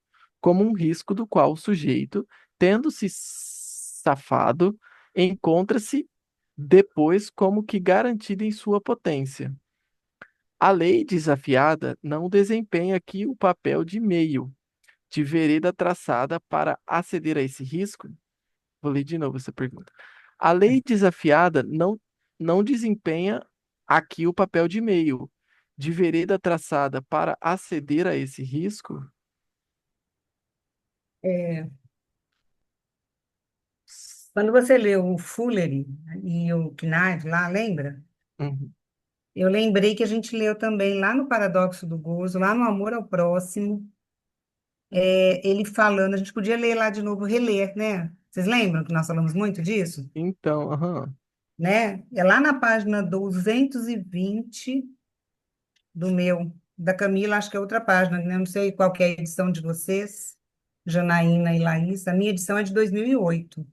como um risco do qual o sujeito, tendo-se safado, encontra-se depois como que garantido em sua potência. A lei desafiada não desempenha aqui o papel de meio, de vereda traçada para aceder a esse risco? Vou ler de novo essa pergunta. A lei desafiada não desempenha aqui o papel de meio, de vereda traçada para aceder a esse risco? é, quando você leu o Foolery e o Knight lá, lembra? Uhum. Eu lembrei que a gente leu também lá no Paradoxo do Gozo, lá no Amor ao Próximo, ele falando, a gente podia ler lá de novo, reler, né? Vocês lembram que nós falamos muito disso? Então, aham. Né? É lá na página 220 do meu, da Camila, acho que é outra página, né? Não sei qual que é a edição de vocês, Janaína e Laís. A minha edição é de 2008.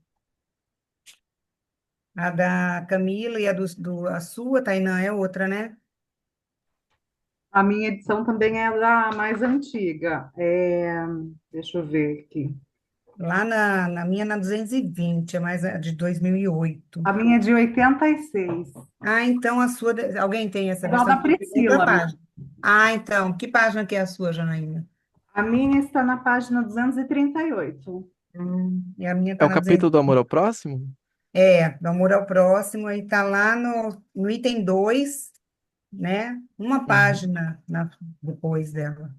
A da Camila e a sua, Tainã, é outra, né? A minha edição também é da mais antiga. Deixa eu ver aqui. Lá na minha, na 220, é mais a de 2008. A minha é de 86. Ah, então a sua, alguém tem essa É igual a versão? da Porque eu tenho outra Priscila. página. Ah, então, que página que é a sua, Janaína? A minha está na página 238. E a minha É está o na capítulo 200. do amor ao próximo? Do amor ao próximo, aí está lá no item 2, né? Uma Uhum. página depois dela.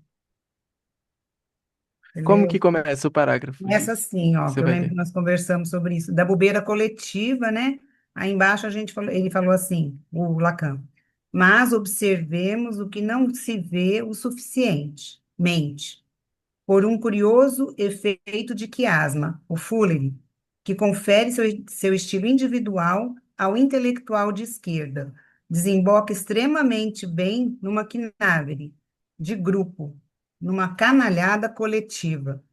Como que Entendeu? começa o parágrafo Essa disso? sim, ó, Você que eu vai lembro que ler. nós conversamos sobre isso, da bobeira coletiva, né? Aí embaixo ele falou assim, o Lacan, mas observemos o que não se vê o suficientemente, por um curioso efeito de quiasma, o Foulery, que confere seu estilo individual ao intelectual de esquerda. Desemboca extremamente bem numa quinávere de grupo, numa canalhada coletiva.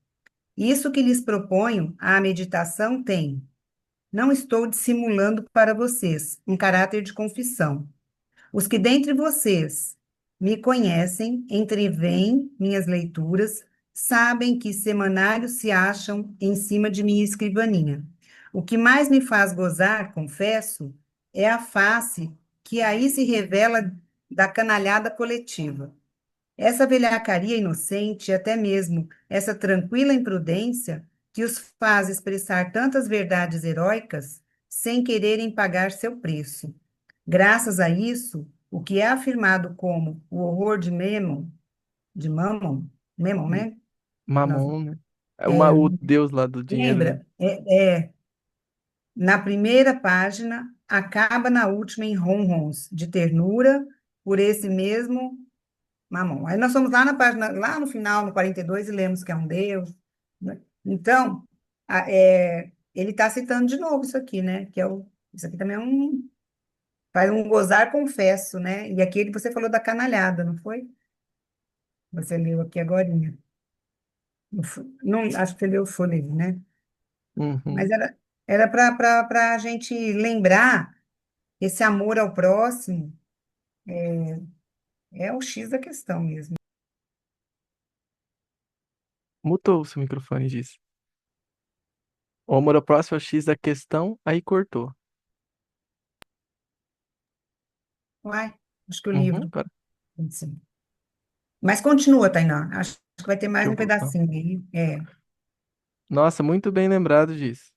Isso que lhes proponho, a meditação tem. Não estou dissimulando para vocês um caráter de confissão. Os que dentre vocês me conhecem, entreveem minhas leituras, sabem que semanários se acham em cima de minha escrivaninha. O que mais me faz gozar, confesso, é a face que aí se revela da canalhada coletiva. Essa velhacaria inocente, e até mesmo essa tranquila imprudência, que os faz expressar tantas verdades heróicas sem quererem pagar seu preço. Graças a isso, o que é afirmado como o horror de Mammon, né? Nossa, Mamon, né? É é, o deus lá do dinheiro, né? lembra? Na primeira página, acaba na última em ronrons de ternura por esse mesmo Mamon. Aí nós somos lá na página, lá no final, no 42, e lemos que é um deus, né? Então, ele está citando de novo isso aqui, né? Isso aqui também faz um gozar, confesso, né? E aqui você falou da canalhada, não foi? Você leu aqui agorinha. Não, acho que você leu o fôlego, né? Mas Uhum. era para a gente lembrar esse amor ao próximo é o X da questão mesmo. Mutou o seu microfone, disse. O amor ao próximo é o X da questão, aí cortou. Uai, acho que o Uhum, livro. agora, Sim. Mas continua, Tainá. Acho que vai ter mais deixa eu um voltar. pedacinho aí. Nossa, muito bem lembrado disso.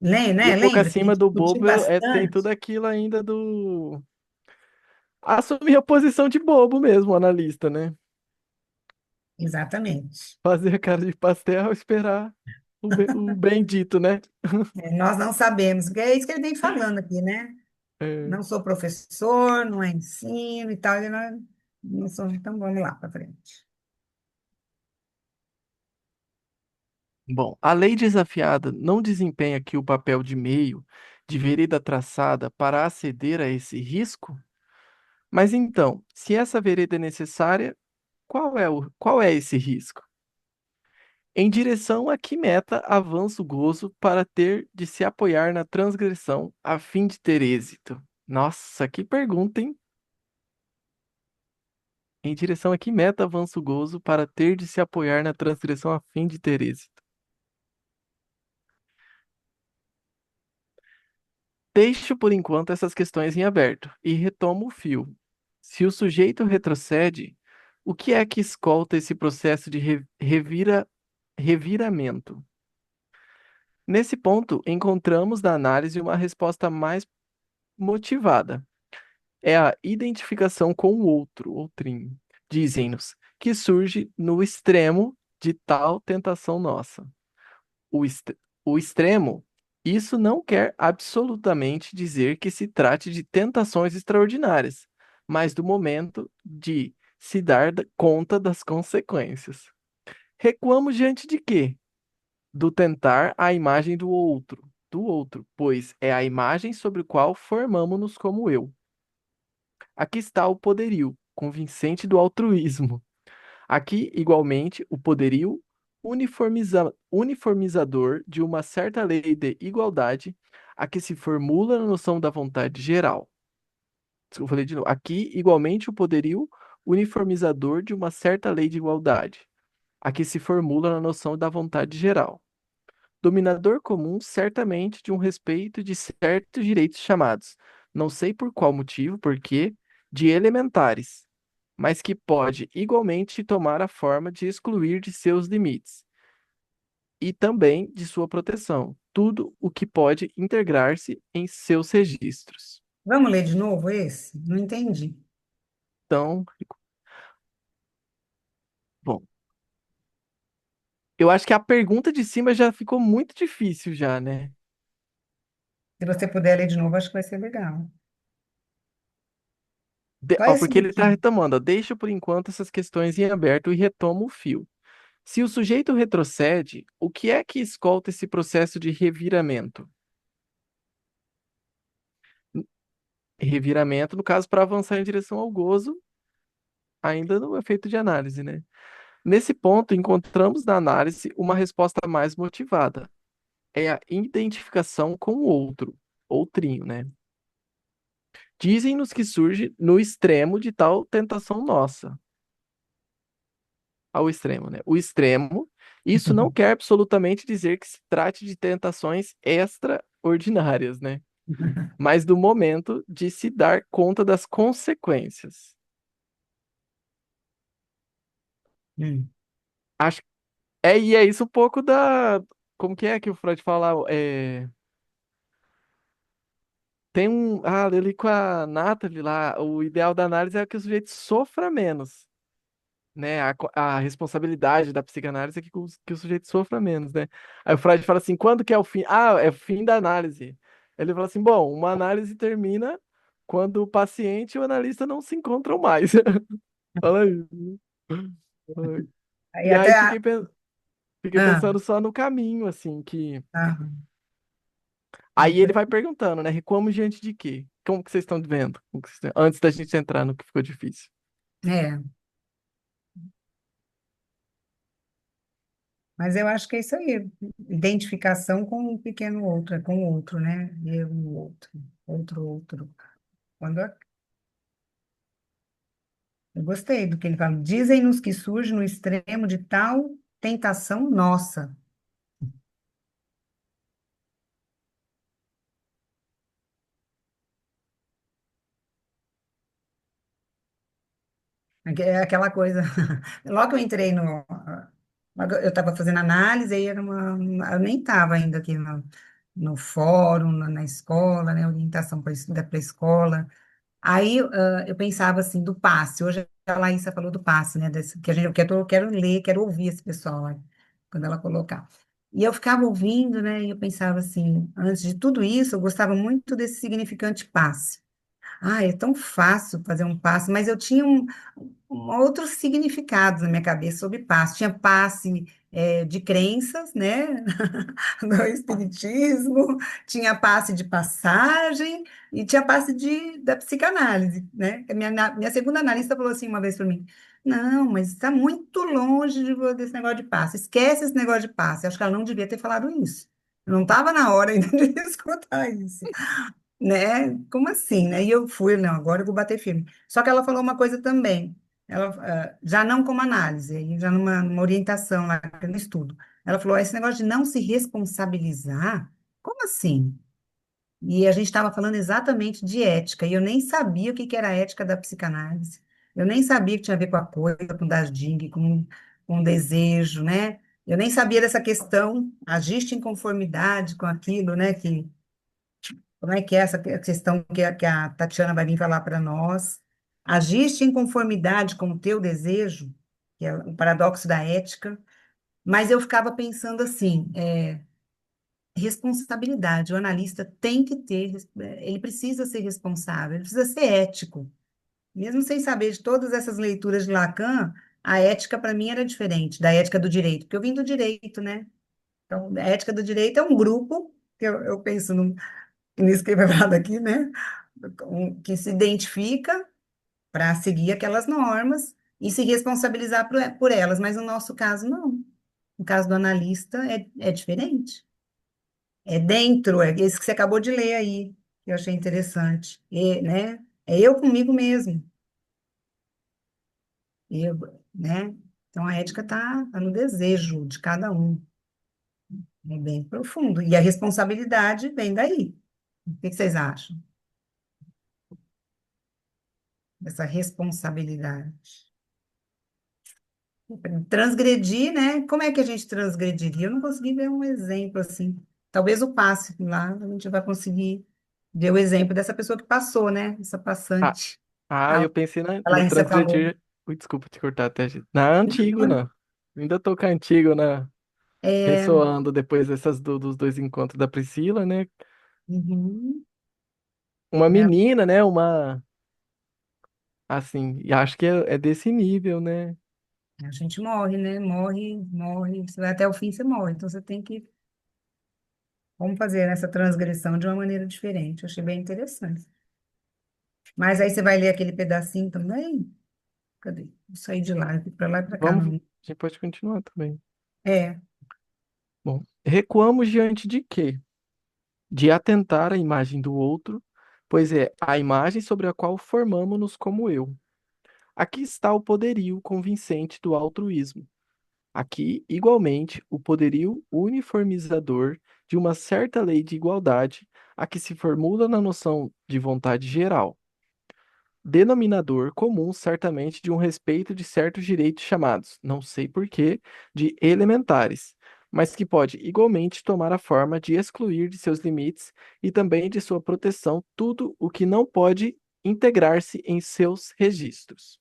E um Né? pouco Lembra que a acima gente do discutiu bobo tem bastante? tudo aquilo ainda do. Assumir a posição de bobo mesmo, o analista, né? Exatamente. Fazer a cara de pastel, esperar o bendito, né? Nós não sabemos, porque é isso que ele vem falando aqui, né? É. Não sou professor, não é ensino e tal, não sou, então vamos lá para frente. Bom, a lei desafiada não desempenha aqui o papel de meio, de vereda traçada para aceder a esse risco? Mas então, se essa vereda é necessária, qual é esse risco? Em direção a que meta avança o gozo para ter de se apoiar na transgressão a fim de ter êxito? Nossa, que pergunta, hein? Em direção a que meta avança o gozo para ter de se apoiar na transgressão a fim de ter êxito? Deixo por enquanto essas questões em aberto e retomo o fio. Se o sujeito retrocede, o que é que escolta esse processo de reviramento? Nesse ponto, encontramos na análise uma resposta mais motivada. É a identificação com o outro, outrinho. Dizem-nos que surge no extremo de tal tentação nossa. O, o extremo, isso não quer absolutamente dizer que se trate de tentações extraordinárias, mas do momento de se dar conta das consequências. Recuamos diante de quê? Do tentar a imagem do outro, pois é a imagem sobre o qual formamos-nos como eu. Aqui está o poderio convincente do altruísmo. Aqui, igualmente, o poderio uniformizador de uma certa lei de igualdade a que se formula na noção da vontade geral. Desculpa, eu falei de novo. Aqui, igualmente, o poderio uniformizador de uma certa lei de igualdade a que se formula na noção da vontade geral. Dominador comum, certamente, de um respeito de certos direitos chamados, não sei por qual motivo, porque, de elementares, mas que pode igualmente tomar a forma de excluir de seus limites e também de sua proteção, tudo o que pode integrar-se em seus registros. Vamos ler de novo esse? Não entendi. Então, bom, eu acho que a pergunta de cima já ficou muito difícil já, né? Se você puder ler de novo, acho que vai ser legal. Só Ó, esse porque ele está último. retomando, ó, deixa por enquanto essas questões em aberto e retoma o fio. Se o sujeito retrocede, o que é que escolta esse processo de reviramento? Reviramento, no caso, para avançar em direção ao gozo, ainda no efeito de análise, né? Nesse ponto, encontramos na análise uma resposta mais motivada. É a identificação com o outro, outrinho, né? Dizem-nos que surge no extremo de tal tentação nossa. Ao extremo, né? O extremo, isso não quer absolutamente dizer que se trate de tentações extraordinárias, né? Mas do momento de se dar conta das consequências. Hum. Acho e é isso um pouco da. Como que o Freud fala? Tem um. Ah, ali com a Nathalie lá, o ideal da análise é que o sujeito sofra menos, né? A responsabilidade da psicanálise é que o sujeito sofra menos, né? Aí o Freud fala assim: quando que é o fim? Ah, é o fim da análise. Ele fala assim: bom, uma análise termina quando o paciente e o analista não se encontram mais. Fala aí. Ai. Aí E até aí a... fiquei Ah, pensando só no caminho, assim, que. ah, Aí ele vai perguntando, né? Recuamos diante de quê? Como que vocês estão vendo? Antes da gente entrar no que ficou difícil. é, mas eu acho que é isso aí, identificação com um pequeno outro, é com o outro, né? Eu, o outro, outro. Quando eu gostei do que ele fala. Dizem-nos que surge no extremo de tal tentação nossa. É aquela coisa. Logo que eu entrei no. Logo eu estava fazendo análise, aí era eu nem estava ainda aqui no fórum, na escola, né? Orientação para a escola. Aí eu pensava assim, do passe. Hoje a Laísa falou do passe, né? Que a gente, eu quero ler, quero ouvir esse pessoal lá, quando ela colocar. E eu ficava ouvindo, né? E eu pensava assim, antes de tudo isso, eu gostava muito desse significante passe. Ah, é tão fácil fazer um passe, mas eu tinha outros significados na minha cabeça sobre passe. Tinha passe de crenças, né? No espiritismo, tinha passe de passagem e tinha passe da psicanálise, né? Minha segunda analista falou assim uma vez para mim, não, mas está muito longe desse negócio de passe. Esquece esse negócio de passe. Acho que ela não devia ter falado isso. Não estava na hora ainda de escutar isso, né? Como assim, né? E eu fui, não, agora eu vou bater firme. Só que ela falou uma coisa também, ela, já não como análise, aí já numa orientação lá no estudo. Ela falou, esse negócio de não se responsabilizar, como assim? E a gente estava falando exatamente de ética, e eu nem sabia o que que era a ética da psicanálise. Eu nem sabia que tinha a ver com a coisa, com o das Ding, com o desejo, né? Eu nem sabia dessa questão, agiste em conformidade com aquilo, né? Como é que é essa questão que a Tatiana vai vir falar para nós? Agiste em conformidade com o teu desejo, que é o paradoxo da ética, mas eu ficava pensando assim, responsabilidade, o analista tem que ter, ele precisa ser responsável, ele precisa ser ético. Mesmo sem saber de todas essas leituras de Lacan, a ética para mim era diferente da ética do direito, porque eu vim do direito, né? Então, a ética do direito é um grupo, que eu penso nisso que vai falar daqui, né? Que se identifica para seguir aquelas normas e se responsabilizar por elas, mas no nosso caso, não. No caso do analista, é diferente. É dentro, é esse que você acabou de ler aí, que eu achei interessante. Né? É eu comigo mesmo. Eu, né? Então, a ética está no desejo de cada um. É bem profundo. E a responsabilidade vem daí. O que vocês acham dessa responsabilidade? Transgredir, né? Como é que a gente transgrediria? Eu não consegui ver um exemplo assim. Talvez o passe lá, a gente vai conseguir ver o exemplo dessa pessoa que passou, né? Essa Ah, passante. eu A pensei no Laísa falou. transgredir. Ui, desculpa te cortar até. Na Antígona. Ainda tô com a Antígona É, ressoando depois dos dois encontros da Priscila, né? uhum, Uma né? menina, né? Uma. Assim, e acho que é desse nível, né? A gente morre, né? Morre, morre. Você vai até o fim, você morre. Então você tem que. Vamos fazer essa transgressão de uma maneira diferente. Eu achei bem interessante. Mas aí você vai ler aquele pedacinho também? Cadê? Vou sair de lá, eu fui pra lá e pra cá no Vamos, a livro. gente pode continuar também. É, Bom, recuamos diante de quê? De atentar à imagem do outro, pois é a imagem sobre a qual formamo-nos como eu. Aqui está o poderio convincente do altruísmo. Aqui, igualmente, o poderio uniformizador de uma certa lei de igualdade, a que se formula na noção de vontade geral, denominador comum, certamente, de um respeito de certos direitos chamados, não sei por quê, de elementares, mas que pode igualmente tomar a forma de excluir de seus limites e também de sua proteção tudo o que não pode integrar-se em seus registros.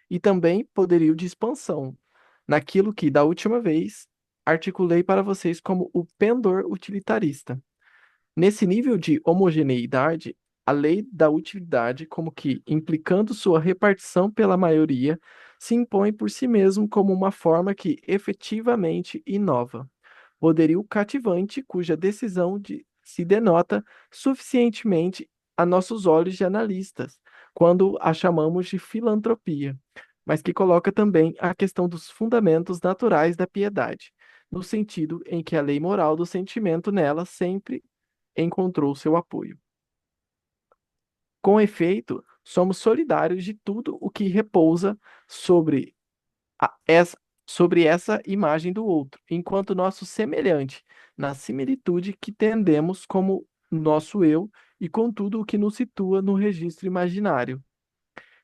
E também poderio de expansão, naquilo que, da última vez, articulei para vocês como o pendor utilitarista. Nesse nível de homogeneidade, a lei da utilidade, como que, implicando sua repartição pela maioria, se impõe por si mesmo como uma forma que efetivamente inova. Poderio cativante, cuja decisão se denota suficientemente a nossos olhos de analistas, quando a chamamos de filantropia, mas que coloca também a questão dos fundamentos naturais da piedade, no sentido em que a lei moral do sentimento nela sempre encontrou seu apoio. Com efeito, somos solidários de tudo o que repousa sobre, sobre essa imagem do outro, enquanto nosso semelhante, na similitude que tendemos como nosso eu e com tudo o que nos situa no registro imaginário,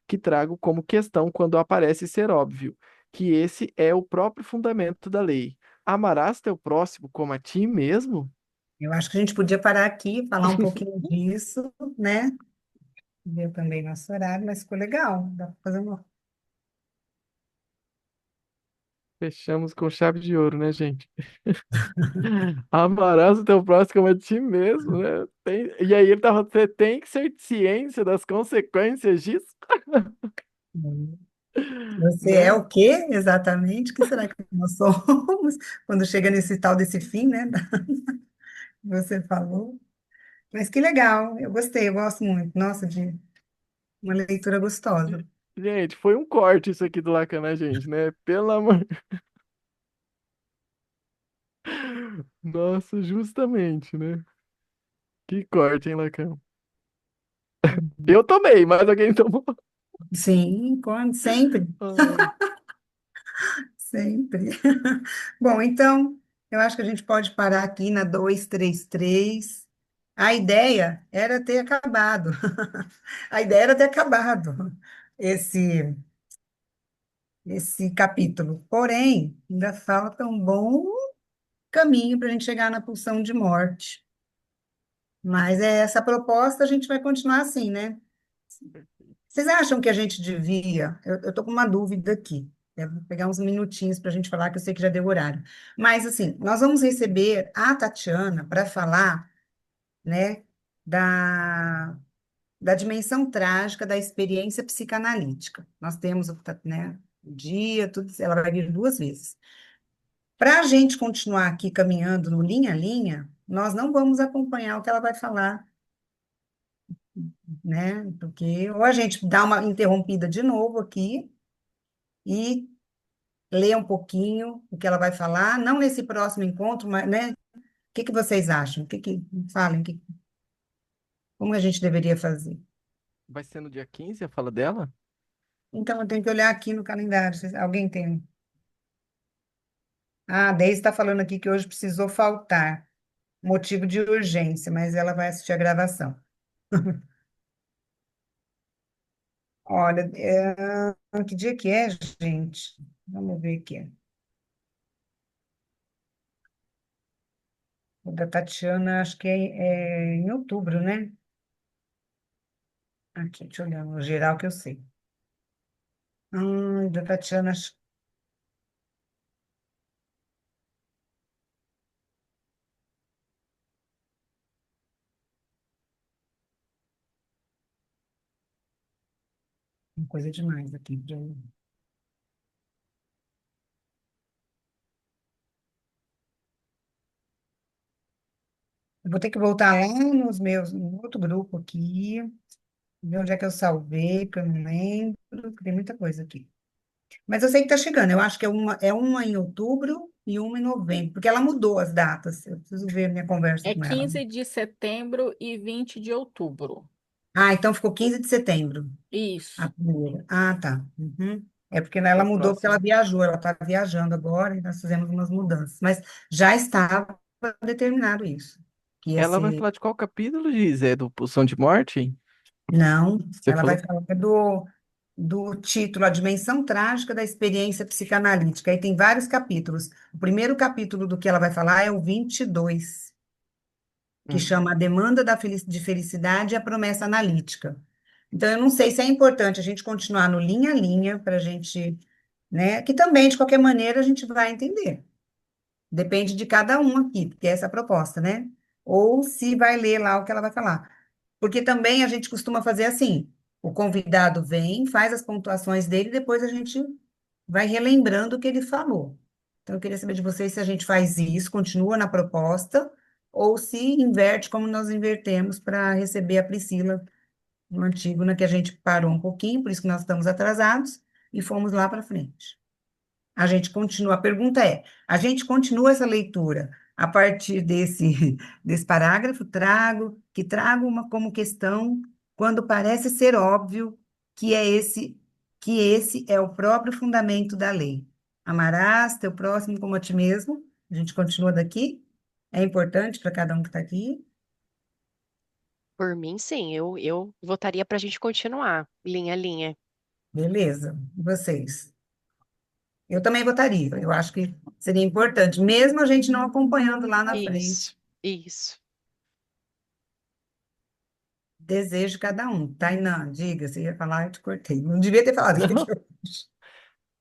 que trago como questão quando aparece ser óbvio, que esse é o próprio fundamento da lei. Amarás teu próximo como a ti mesmo? eu acho que a gente podia parar aqui, falar um pouquinho disso, né? Deu também nosso horário, mas ficou legal. Dá para fazer uma. Fechamos com chave de ouro, né, gente? Amarás o teu próximo como a ti mesmo, né? E aí ele tava, você tem que ser ciência das consequências disso, Você é né? o quê exatamente? O que será que nós somos quando chega nesse tal desse fim, né? Que você falou. Mas que legal, eu gostei, eu gosto muito. Nossa, de uma leitura gostosa. Gente, foi um corte isso aqui do Lacan na gente, né? Pelo amor. Nossa, justamente, né? Que corte, hein, Lacan? Eu tomei, mas alguém tomou. Sim, quando, sempre, Ai, sempre. Bom, então, eu acho que a gente pode parar aqui na 233. A ideia era ter acabado. A ideia era ter acabado esse, esse capítulo. Porém, ainda falta um bom caminho para a gente chegar na pulsão de morte. Mas é essa proposta, a gente vai continuar assim, né? Vocês acham que a gente devia? Eu estou com uma dúvida aqui. Eu vou pegar uns minutinhos para a gente falar, que eu sei que já deu horário. Mas, assim, nós vamos receber a Tatiana para falar, né, da, da dimensão trágica da experiência psicanalítica. Nós temos, né, o dia, tudo, ela vai vir 2 vezes. Para a gente continuar aqui caminhando no linha a linha, nós não vamos acompanhar o que ela vai falar, né? Porque ou a gente dá uma interrompida de novo aqui e lê um pouquinho o que ela vai falar, não nesse próximo encontro, mas, né? O que que vocês acham? O que que falem? Como a gente deveria fazer? vai ser no dia 15 a fala dela? Então, eu tenho que olhar aqui no calendário. Alguém tem? Ah, a Deise está falando aqui que hoje precisou faltar, motivo de urgência, mas ela vai assistir a gravação. Olha, que dia que é, gente? Vamos ver aqui. O da Tatiana, acho que é em outubro, né? Aqui, deixa eu olhar no geral que eu sei. Da Tatiana, acho que é coisa demais aqui. Eu vou ter que voltar lá nos meus, no outro grupo aqui, ver onde é que eu salvei, que eu não lembro, que tem muita coisa aqui. Mas eu sei que está chegando, eu acho que é uma em outubro e uma em novembro, porque ela mudou as datas. Eu preciso ver minha conversa É com ela. 15 de setembro e 20 de outubro. Ah, então ficou 15 de setembro, a Isso. primeira. Ah, tá. Uhum. É porque Que é ela o mudou porque ela próximo. viajou, ela está viajando agora e nós fizemos umas mudanças. Mas já estava determinado isso, que ia Ela vai ser. falar de qual capítulo, Giz? É do Pulsão de Morte? Não, Você ela vai falou? falar do título A Dimensão Trágica da Experiência Psicanalítica. Aí tem vários capítulos. O primeiro capítulo do que ela vai falar é o 22, que Hum. chama A Demanda de Felicidade e a Promessa Analítica. Então, eu não sei se é importante a gente continuar no linha a linha, para a gente, né? Que também, de qualquer maneira, a gente vai entender. Depende de cada um aqui, porque essa é a proposta, né? Ou se vai ler lá o que ela vai falar. Porque também a gente costuma fazer assim: o convidado vem, faz as pontuações dele, depois a gente vai relembrando o que ele falou. Então, eu queria saber de vocês se a gente faz isso, continua na proposta, ou se inverte como nós invertemos para receber a Priscila no Antígona, que a gente parou um pouquinho, por isso que nós estamos atrasados, e fomos lá para frente. A gente continua, a pergunta é, a gente continua essa leitura a partir desse parágrafo, trago uma como questão, quando parece ser óbvio que esse é o próprio fundamento da lei. Amarás teu próximo como a ti mesmo. A gente continua daqui. É importante para cada um que está aqui. Por mim, sim, eu votaria para a gente continuar, linha a linha. Beleza. E vocês? Eu também votaria. Eu acho que seria importante, mesmo a gente não acompanhando lá na Isso, frente. isso. Desejo de cada um. Tainan, diga, você ia falar, eu te cortei. Não devia ter falado.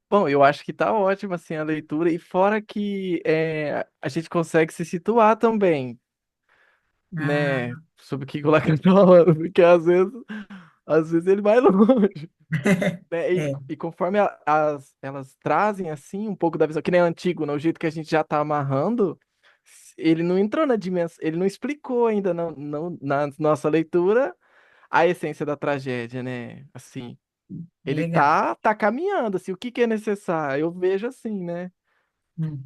Bom, eu acho que tá ótimo assim a leitura e fora que a gente consegue se situar também, né, Ah, sobre o que o Lacan tá falando, porque às vezes ele vai longe, né? E, é. e conforme elas trazem assim um pouco da visão, que nem antigo, no jeito que a gente já tá amarrando, ele não entrou na dimensão, ele não explicou ainda na nossa leitura a essência da tragédia, né? Assim, ele Legal. tá caminhando, assim, o que que é necessário? Eu vejo assim, né?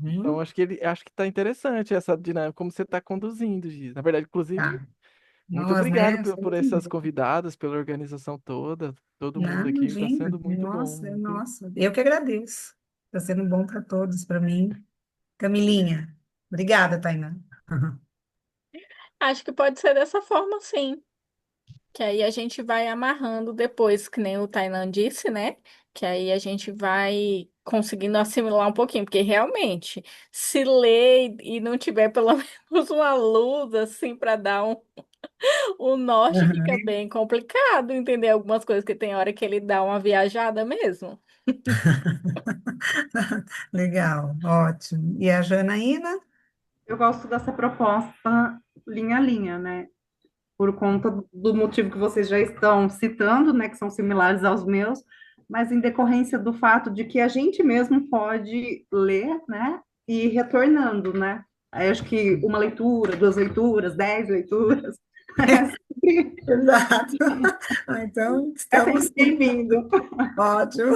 Então, Uhum. acho que tá interessante essa dinâmica, como você tá conduzindo, Giz. Na verdade, inclusive, Tá. muito Nós, obrigado né? por Somos essas um. convidadas, pela organização toda, todo mundo Não, aqui, tá imagina. sendo muito Nossa, bom, viu? nossa. Eu que agradeço. Está sendo bom para todos, para mim. Camilinha. Obrigada, Tainá. Acho que pode ser dessa forma, sim. Que aí a gente vai amarrando depois, que nem o Tainan disse, né? Que aí a gente vai conseguindo assimilar um pouquinho, porque realmente, se ler e não tiver pelo menos uma luz assim para dar um norte, fica Uhum. bem complicado entender algumas coisas, que tem hora que ele dá uma viajada mesmo. Legal, ótimo. E a Janaína? Eu gosto dessa proposta linha a linha, né? Por conta do motivo que vocês já estão citando, né? Que são similares aos meus, mas em decorrência do fato de que a gente mesmo pode ler, né? E ir retornando, né? Aí acho que uma leitura, duas leituras, 10 leituras, Exato. Ah, então, é estamos sempre bem-vindo. ótimo.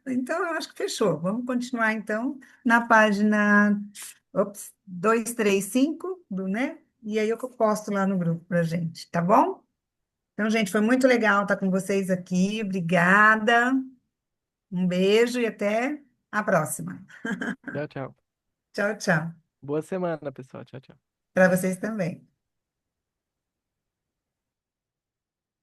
Então, eu acho que fechou. Vamos continuar, então, na página 235 né? E aí eu posto lá no grupo para gente, tá bom? Então, gente, foi muito legal estar com vocês aqui. Obrigada. Um beijo e até a próxima. Tchau, tchau. Tchau, tchau. Boa semana, pessoal. Tchau, tchau. Para vocês também.